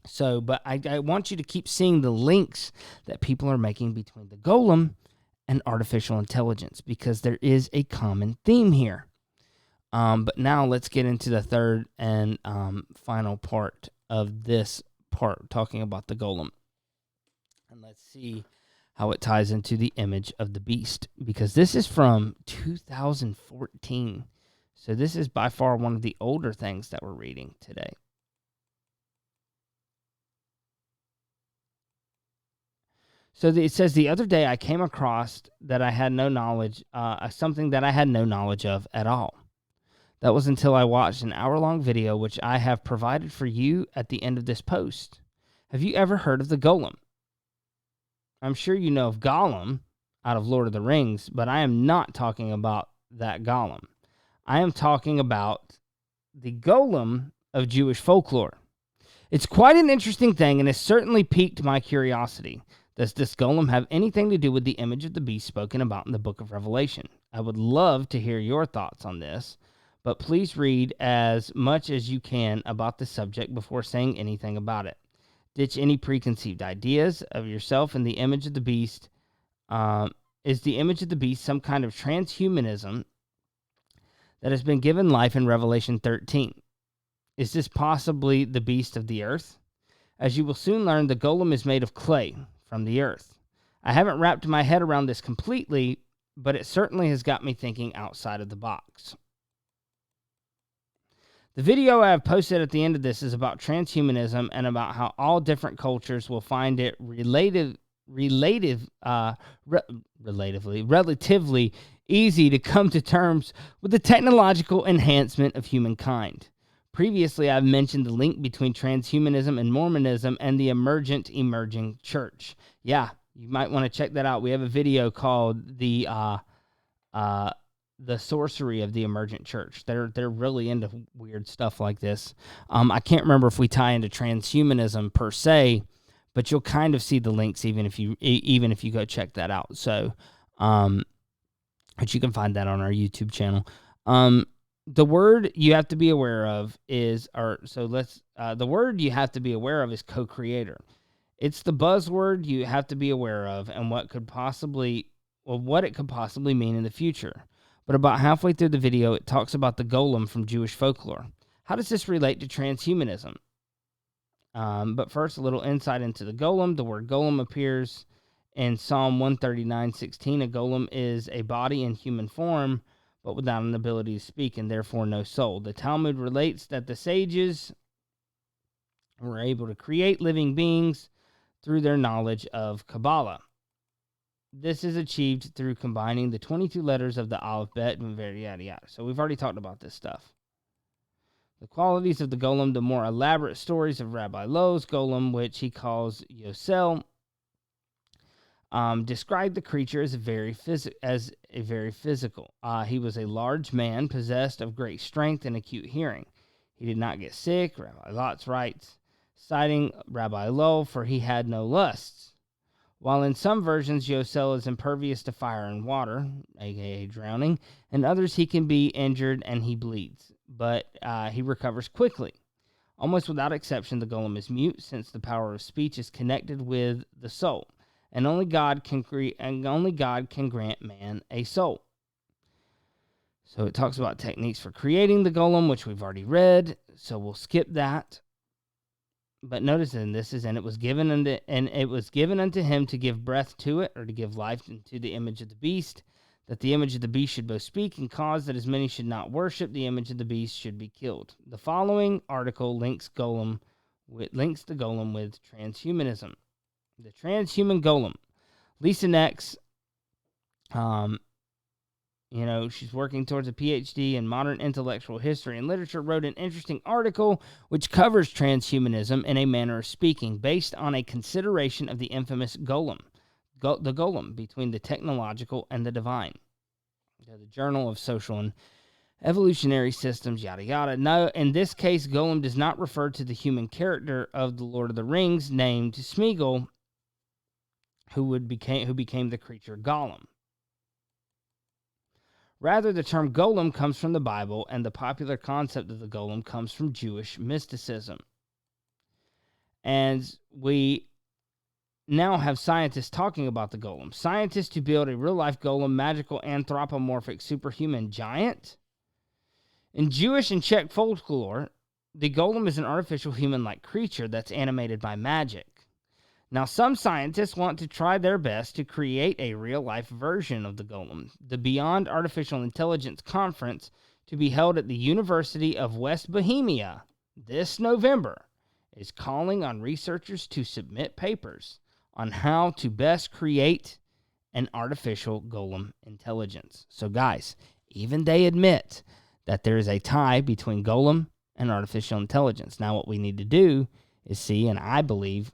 So, but I want you to keep seeing the links that people are making between the golem and artificial intelligence because there is a common theme here. But now let's get into the third and final part of this part, talking about the golem. And let's see how it ties into the image of the beast, because this is from 2014. So this is by far one of the older things that we're reading today. So it says, the other day I came across that I had no knowledge, something that I had no knowledge of at all. That was until I watched an hour-long video, which I have provided for you at the end of this post. Have you ever heard of the Golem? I'm sure you know of Gollum out of Lord of the Rings, but I am not talking about that Gollum. I am talking about the Golem of Jewish folklore. It's quite an interesting thing and has certainly piqued my curiosity. Does this Golem have anything to do with the image of the beast spoken about in the book of Revelation? I would love to hear your thoughts on this. But please read as much as you can about the subject before saying anything about it. Ditch any preconceived ideas of yourself and the image of the beast. Is the image of the beast some kind of transhumanism that has been given life in Revelation 13? Is this possibly the beast of the earth? As you will soon learn, the golem is made of clay from the earth. I haven't wrapped my head around this completely, but it certainly has got me thinking outside of the box. The video I have posted at the end of this is about transhumanism and about how all different cultures will find it relatively easy to come to terms with the technological enhancement of humankind. Previously, I've mentioned the link between transhumanism and Mormonism and the emerging church. Yeah, you might want to check that out. We have a video called the the sorcery of the emergent church. They're really into weird stuff like this. I can't remember if we tie into transhumanism per se, but you'll kind of see the links even if you go check that out. So, but you can find that on our YouTube channel. The word you have to be aware of is, the word you have to be aware of is co-creator. It's the buzzword you have to be aware of and what it could possibly mean in the future. But about halfway through the video, it talks about the golem from Jewish folklore. How does this relate to transhumanism? But first, a little insight into the golem. The word golem appears in Psalm 139:16. A golem is a body in human form, but without an ability to speak and therefore no soul. The Talmud relates that the sages were able to create living beings through their knowledge of Kabbalah. This is achieved through combining the 22 letters of the alphabet and yada yada. So we've already talked about this stuff. The qualities of the golem, the more elaborate stories of Rabbi Lowe's golem, which he calls Yosel, described the creature as very physical. He was a large man possessed of great strength and acute hearing. He did not get sick, Rabbi Lotz writes, citing Rabbi Lowe, for he had no lusts. While in some versions Yosel is impervious to fire and water, aka drowning, in others he can be injured and he bleeds, but he recovers quickly. Almost without exception, the golem is mute, since the power of speech is connected with the soul, and only God can grant man a soul. So it talks about techniques for creating the golem, which we've already read, so we'll skip that. But notice in this is, and it was given unto him to give breath to it, or to give life to the image of the beast, that the image of the beast should both speak and cause that as many should not worship the image of the beast should be killed. The following article links the golem with transhumanism. The transhuman golem. Lisa Nex, she's working towards a PhD in modern intellectual history and literature, wrote an interesting article which covers transhumanism in a manner of speaking, based on a consideration of the infamous golem, the golem between the technological and the divine. The Journal of Social and Evolutionary Systems, yada yada. No, in this case, golem does not refer to the human character of the Lord of the Rings named Smeagol, who became the creature Gollum. Rather, the term golem comes from the Bible, and the popular concept of the golem comes from Jewish mysticism. And we now have scientists talking about the golem. Scientists who build a real-life golem, magical, anthropomorphic, superhuman giant. In Jewish and Czech folklore, the golem is an artificial human-like creature that's animated by magic. Now, some scientists want to try their best to create a real-life version of the golem. The Beyond Artificial Intelligence Conference, to be held at the University of West Bohemia this November, is calling on researchers to submit papers on how to best create an artificial golem intelligence. So, guys, even they admit that there is a tie between golem and artificial intelligence. Now, what we need to do is see, and I believe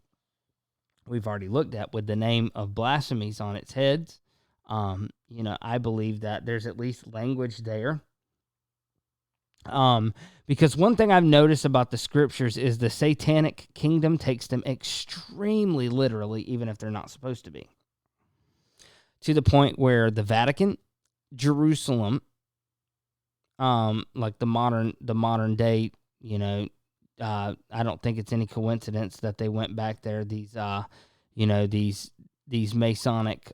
we've already looked at with the name of blasphemies on its heads. I believe that there's at least language there. Because one thing I've noticed about the scriptures is the satanic kingdom takes them extremely literally, even if they're not supposed to be. To the point where the Vatican, Jerusalem, like the modern day, I don't think it's any coincidence that they went back there. These Masonic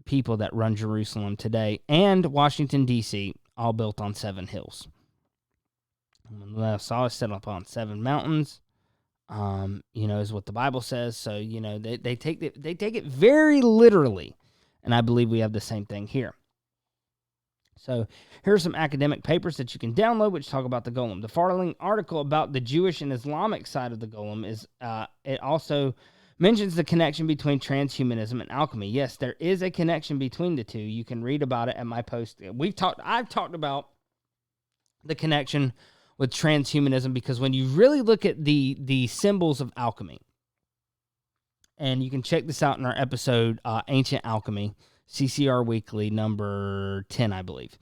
people that run Jerusalem today, and Washington D.C., all built on 7 hills. It's always set up on 7 mountains. Is what the Bible says. So they take it very literally, and I believe we have the same thing here. So here are some academic papers that you can download which talk about the golem. The following article about the Jewish and Islamic side of the golem is it also mentions the connection between transhumanism and alchemy. Yes, there is a connection between the two. You can read about it at my post. I've talked about the connection with transhumanism because when you really look at the symbols of alchemy, and you can check this out in our episode, Ancient Alchemy, CCR Weekly, number 10, I believe.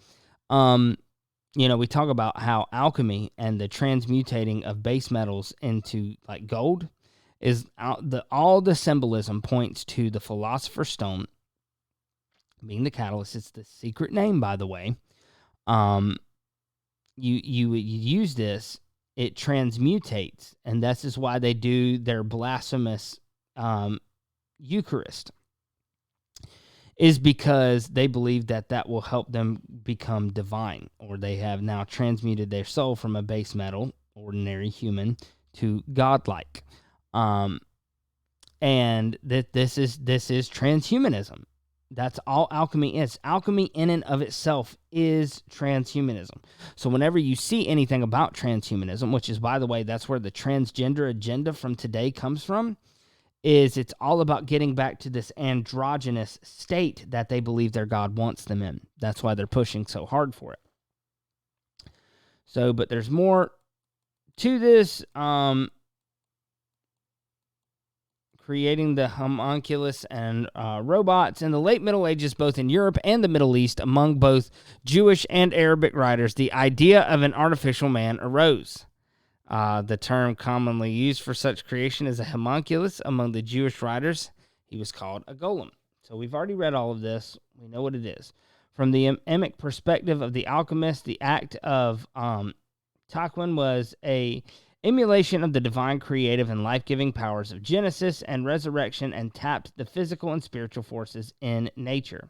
We talk about how alchemy and the transmutating of base metals into like gold is all the symbolism points to the Philosopher's Stone being the catalyst. It's the secret name, by the way. You use this, it transmutates, and this is why they do their blasphemous Eucharist, is because they believe that will help them become divine, or they have now transmuted their soul from a base metal, ordinary human, to godlike. And that this is transhumanism. That's all alchemy is. Alchemy in and of itself is transhumanism. So whenever you see anything about transhumanism, which is, by the way, that's where the transgender agenda from today comes from, is it's all about getting back to this androgynous state that they believe their God wants them in. That's why they're pushing so hard for it. So, but there's more to this. Creating the homunculus and robots in the late Middle Ages, both in Europe and the Middle East, among both Jewish and Arabic writers, the idea of an artificial man arose. The term commonly used for such creation is a homunculus. Among the Jewish writers, he was called a golem. So we've already read all of this. We know what it is. From the emic perspective of the alchemist, the act of Takwin was a emulation of the divine creative and life-giving powers of Genesis and resurrection, and tapped the physical and spiritual forces in nature.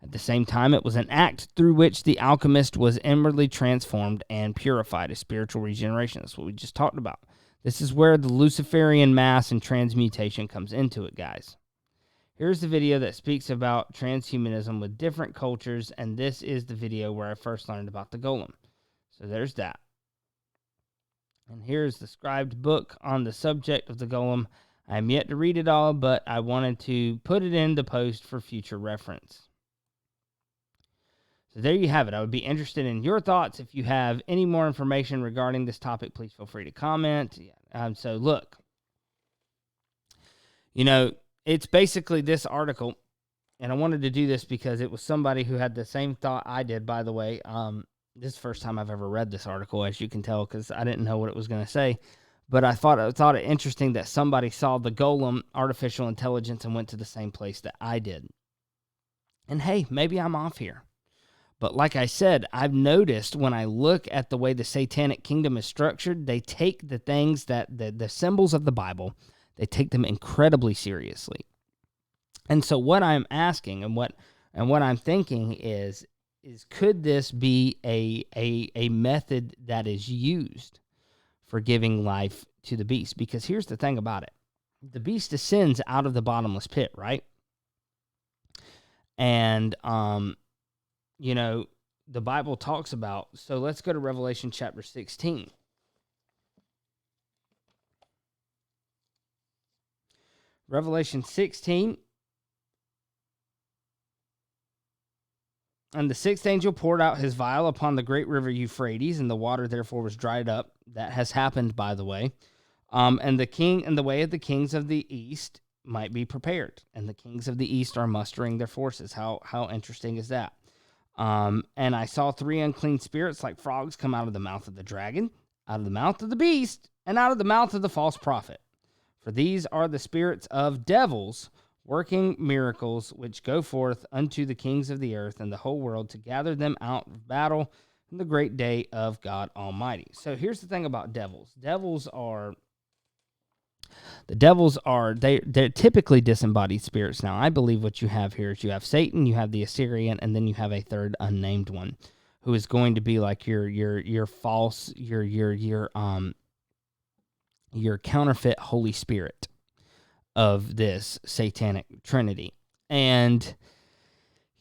At the same time, it was an act through which the alchemist was inwardly transformed and purified, a spiritual regeneration. That's what we just talked about. This is where the Luciferian mass and transmutation comes into it, guys. Here's the video that speaks about transhumanism with different cultures, and this is the video where I first learned about the golem. So there's that. And here's the scribed book on the subject of the golem. I am yet to read it all, but I wanted to put it in the post for future reference. So there you have it. I would be interested in your thoughts. If you have any more information regarding this topic, please feel free to comment. So look, it's basically this article, and I wanted to do this because it was somebody who had the same thought I did, by the way. This is the first time I've ever read this article, as you can tell, because I didn't know what it was going to say. But I thought it interesting that somebody saw the golem, artificial intelligence, and went to the same place that I did. And hey, maybe I'm off here. But like I said, I've noticed when I look at the way the satanic kingdom is structured, they take the things that the symbols of the Bible, they take them incredibly seriously. And so what I'm asking and what I'm thinking is could this be a method that is used for giving life to the beast? Because here's the thing about it. The beast descends out of the bottomless pit, right? And, the Bible talks about, so let's go to Revelation chapter 16. Revelation 16. And the sixth angel poured out his vial upon the great river Euphrates, and the water therefore was dried up. That has happened, by the way. And the king and the way of the kings of the east might be prepared. And the kings of the east are mustering their forces. How interesting is that? And I saw three unclean spirits like frogs come out of the mouth of the dragon, out of the mouth of the beast, and out of the mouth of the false prophet. For these are the spirits of devils, working miracles, which go forth unto the kings of the earth and the whole world to gather them out of battle in the great day of God Almighty. So here's the thing about devils. They're typically disembodied spirits. Now, I believe what you have here is you have Satan, you have the Assyrian, and then you have a third unnamed one who is going to be like your false, your counterfeit Holy Spirit of this satanic trinity. And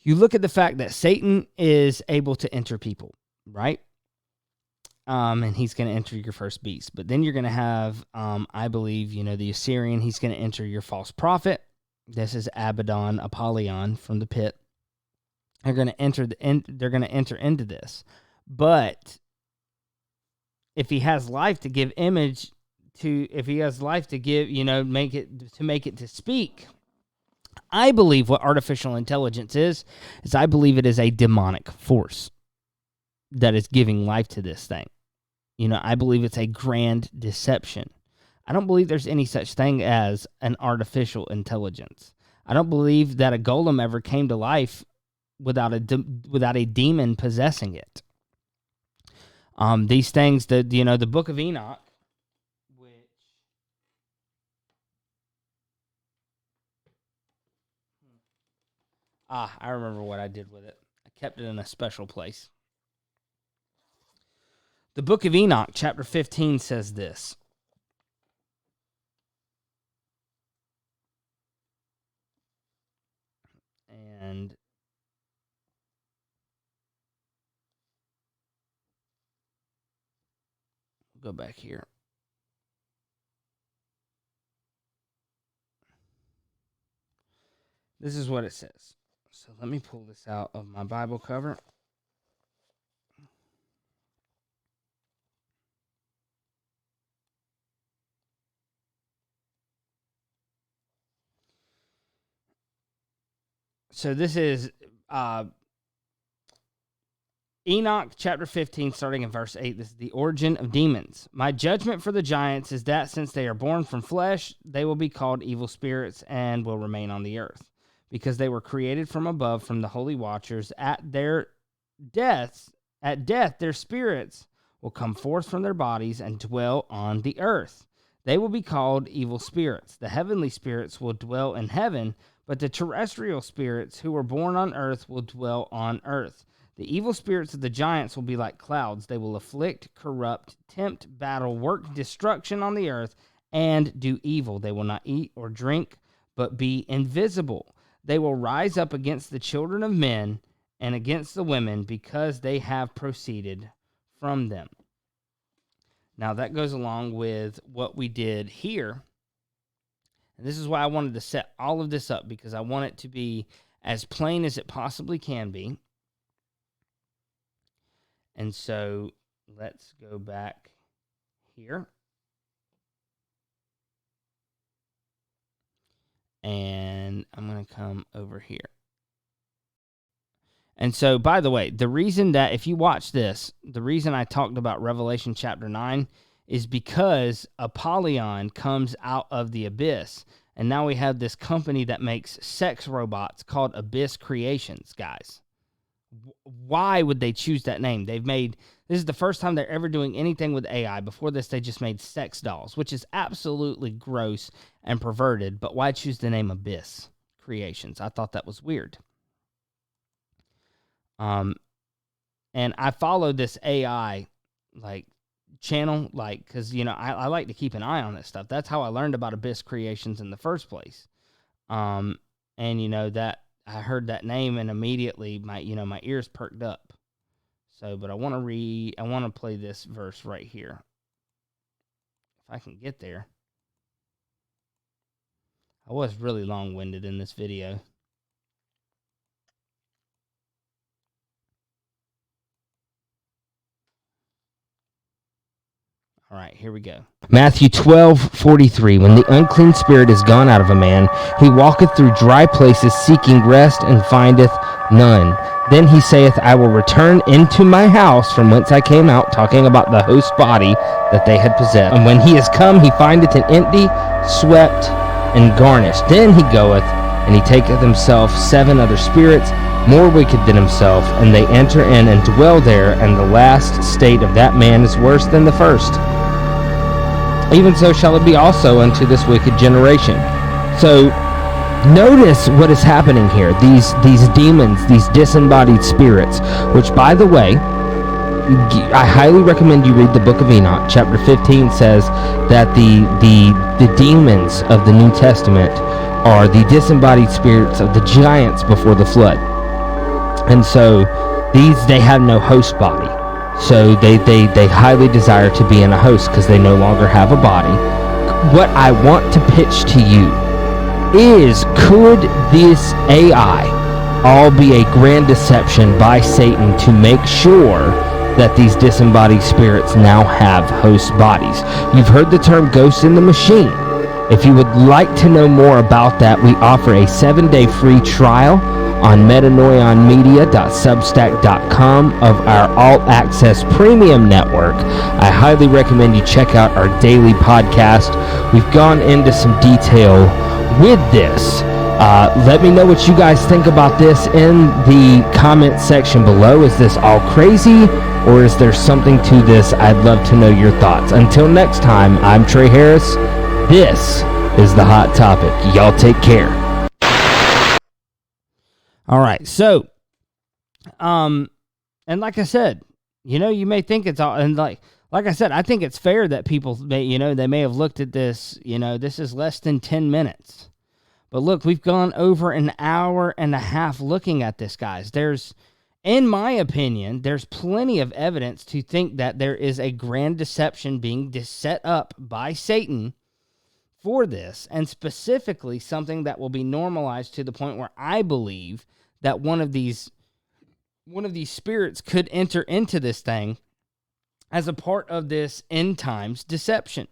you look at the fact that Satan is able to enter people, right? And he's going to enter your first beast. But then you're going to have, I believe, the Assyrian. He's going to enter your false prophet. This is Abaddon, Apollyon from the pit. They're going to enter into this. But if he has life to give image to, if he has life to give, make it to speak, I believe what artificial intelligence is I believe it is a demonic force. that is giving life to this thing. I believe it's a grand deception. I don't believe there's any such thing as an artificial intelligence. I don't believe that a golem ever came to life without a demon possessing it. These things, the Book of Enoch, which I remember what I did with it. I kept it in a special place. The Book of Enoch, chapter 15, says this. And go back here. This is what it says. So let me pull this out of my Bible cover. So this is Enoch chapter 15, starting in verse 8. This is the origin of demons. My judgment for the giants is that since they are born from flesh, they will be called evil spirits and will remain on the earth, because they were created from above, from the holy watchers. At death, their spirits will come forth from their bodies and dwell on the earth. They will be called evil spirits. The heavenly spirits will dwell in heaven, but the terrestrial spirits who were born on earth will dwell on earth. The evil spirits of the giants will be like clouds. They will afflict, corrupt, tempt, battle, work destruction on the earth, and do evil. They will not eat or drink, but be invisible. They will rise up against the children of men and against the women, because they have proceeded from them. Now that goes along with what we did here. And this is why I wanted to set all of this up, because I want it to be as plain as it possibly can be. And so let's go back here. And I'm going to come over here. And so, by the way, the reason that, if you watch this, the reason I talked about Revelation chapter 9 is because Apollyon comes out of the abyss. And now we have this company that makes sex robots called Abyss Creations, guys. Why would they choose that name? This is the first time they're ever doing anything with AI. Before this, they just made sex dolls, which is absolutely gross and perverted. But why choose the name Abyss Creations? I thought that was weird. And I followed this AI, channel, because, I like to keep an eye on that stuff. That's how I learned about Abyss Creations in the first place. And, that I heard that name and immediately my ears perked up. So, but I want to play this verse right here. If I can get there. I was really long-winded in this video. All right, here we go. Matthew 12:43. When the unclean spirit is gone out of a man, he walketh through dry places, seeking rest, and findeth none. Then he saith, I will return into my house from whence I came out, talking about the host body that they had possessed. And when he is come, he findeth it empty, swept, and garnished. Then he goeth, and he taketh himself 7 other spirits, more wicked than himself, and they enter in and dwell there, and the last state of that man is worse than the first. Even so shall it be also unto this wicked generation. So notice what is happening here. These demons, these disembodied spirits, which, by the way, I highly recommend you read the Book of Enoch. Chapter 15 says that the demons of the New Testament are the disembodied spirits of the giants before the flood. And so they have no host body. So they highly desire to be in a host because they no longer have a body. What I want to pitch to you is, could this AI all be a grand deception by Satan to make sure that these disembodied spirits now have host bodies? You've heard the term ghost in the machine. If you would like to know more about that, we offer a 7-day free trial on metanoiaonmedia.substack.com of our all-access premium network. I highly recommend you check out our daily podcast. We've gone into some detail with this. Let me know what you guys think about this in the comment section below. Is this all crazy, or is there something to this? I'd love to know your thoughts. Until next time, I'm Trey Harris. This is the Hot Topic. Y'all take care. All right, so, and like I said, you may think it's all, and like I said, I think it's fair that people may, they may have looked at this, this is less than 10 minutes. But look, we've gone over an hour and a half looking at this, guys. In my opinion, there's plenty of evidence to think that there is a grand deception being set up by Satan for this, and specifically something that will be normalized to the point where I believe that one of these spirits could enter into this thing as a part of this end times deception.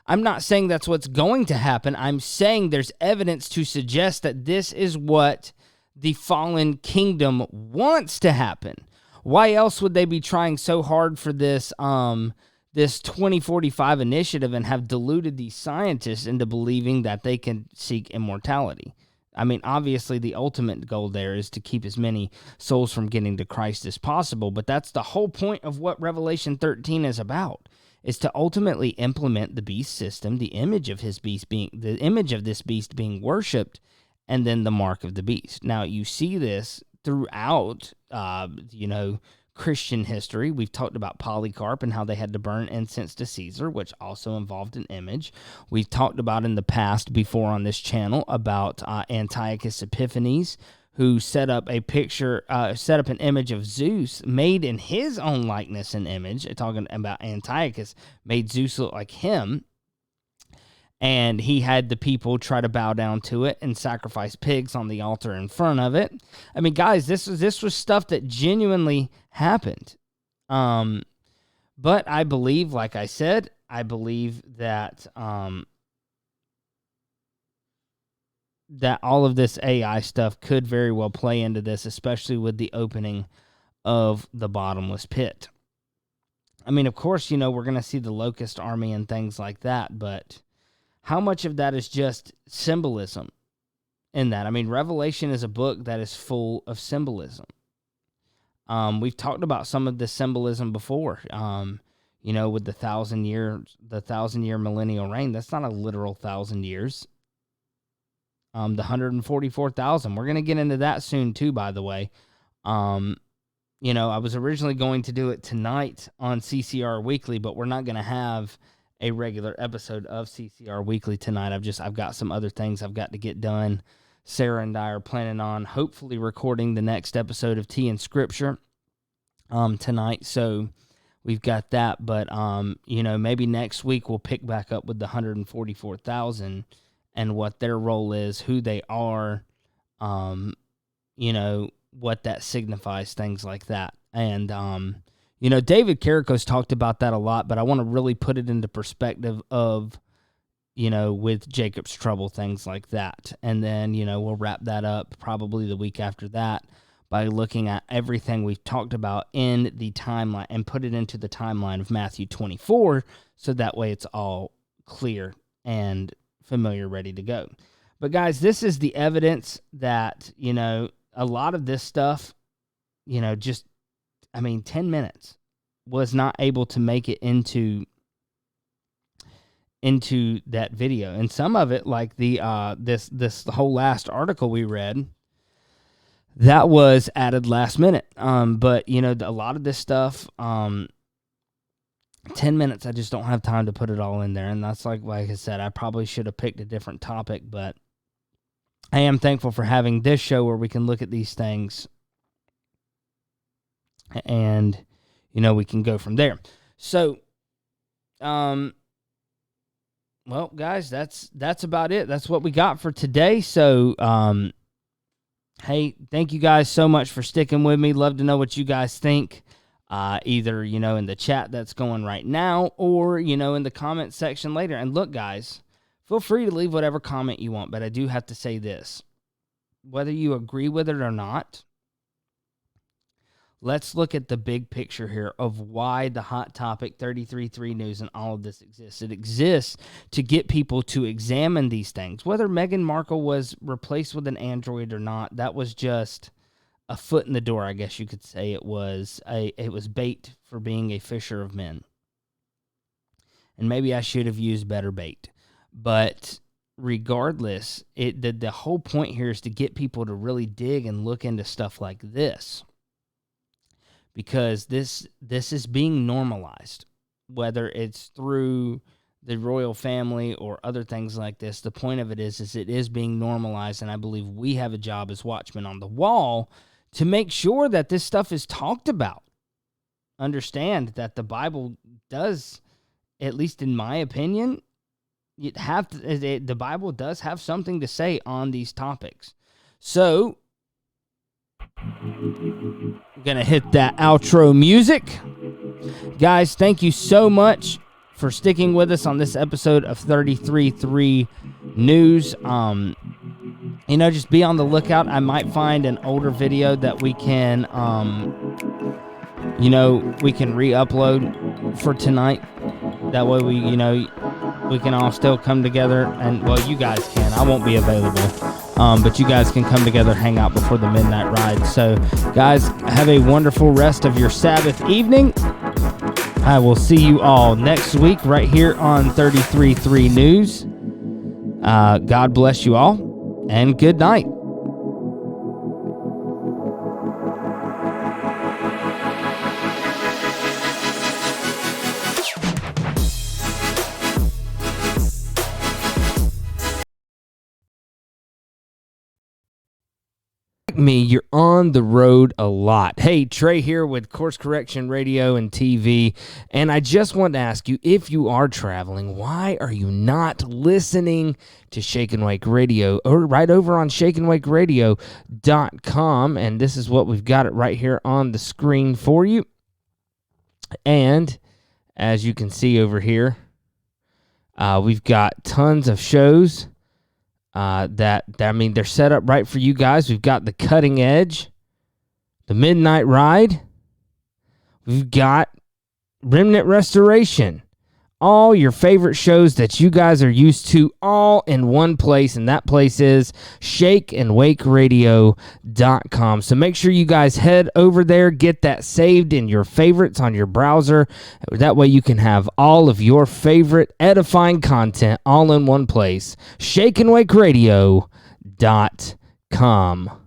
I'm not saying that's what's going to happen. I'm saying there's evidence to suggest that this is what the fallen kingdom wants to happen. Why else would they be trying so hard for this 2045 initiative and have deluded these scientists into believing that they can seek immortality? I mean, obviously the ultimate goal there is to keep as many souls from getting to Christ as possible, but that's the whole point of what Revelation 13 is about. Is to ultimately implement the beast system, the image of this beast being worshipped, and then the mark of the beast. Now, you see this throughout, Christian history. We've talked about Polycarp and how they had to burn incense to Caesar, which also involved an image. We've talked about in the past before on this channel about Antiochus Epiphanes, who set up an image of Zeus made in his own likeness and image. Talking about Antiochus, made Zeus look like him, and he had the people try to bow down to it and sacrifice pigs on the altar in front of it. I mean, guys, this was stuff that genuinely happened. But I believe, like I said, that that all of this AI stuff could very well play into this, especially with the opening of the bottomless pit. I mean, of course, we're going to see the locust army and things like that, but how much of that is just symbolism in that? I mean, Revelation is a book that is full of symbolism. We've talked about some of this symbolism before, with the 1,000-year millennial reign. That's not a literal 1,000 years. The 144,000. We're going to get into that soon too, by the way. I was originally going to do it tonight on CCR Weekly, but we're not going to have a regular episode of CCR Weekly tonight. I've got some other things I've got to get done. Sarah and I are planning on hopefully recording the next episode of Tea and Scripture tonight. So we've got that, but maybe next week we'll pick back up with the 144,000 and what their role is, who they are, what that signifies, things like that. And, David Carrico's talked about that a lot, but I want to really put it into perspective of, with Jacob's trouble, things like that. And then, we'll wrap that up probably the week after that by looking at everything we've talked about in the timeline and put it into the timeline of Matthew 24, so that way it's all clear and familiar, ready to go. But guys, this is the evidence that, a lot of this stuff, 10 minutes was not able to make it into that video. And some of it, like the this whole last article we read, that was added last minute. But a lot of this stuff, 10 minutes, I just don't have time to put it all in there. And that's like I said, I probably should have picked a different topic, but I am thankful for having this show where we can look at these things and, we can go from there. So, well, guys, that's about it. That's what we got for today. So, hey, thank you guys so much for sticking with me. Love to know what you guys think. Either, in the chat that's going right now or, in the comment section later. And look, guys, Feel free to leave whatever comment you want, but I do have to say this. Whether you agree with it or not, let's look at the big picture here of why the Hot Topic 33.3 News and all of this exists. It exists to get people to examine these things. Whether Meghan Markle was replaced with an android or not, that was just a foot in the door, I guess you could say. It was bait for being a fisher of men. And maybe I should have used better bait. But regardless, the whole point here is to get people to really dig and look into stuff like this. Because this is being normalized, whether it's through the royal family or other things like this. The point of it is it is being normalized, and I believe we have a job as watchmen on the wall to make sure that this stuff is talked about. Understand that the Bible does, at least in my opinion, the Bible does have something to say on these topics. So, I'm going to hit that outro music. Guys, thank you so much for sticking with us on this episode of 33.3 News. Just be on the lookout. I might find an older video that we can, we can re-upload for tonight. That way we can all still come together and, well, you guys can. I won't be available. But you guys can come together, hang out before the midnight ride. So, guys, have a wonderful rest of your Sabbath evening. I will see you all next week right here on 33.3 News. God bless you all, and good night. Me, you're on the road a lot. Hey, Trey here with Course Correction Radio and TV, and I just want to ask you, if you are traveling, why are you not listening to Shake and Wake Radio, or right over on shakeandwakeradio.com? And this is what we've got it right here on the screen for you. And as you can see over here, we've got tons of shows they're set up right for you guys. We've got the Cutting Edge, the Midnight Ride. We've got Remnant Restoration. All your favorite shows that you guys are used to, all in one place, and that place is shakeandwakeradio.com. So make sure you guys head over there, get that saved in your favorites on your browser. That way you can have all of your favorite edifying content all in one place. shakeandwakeradio.com.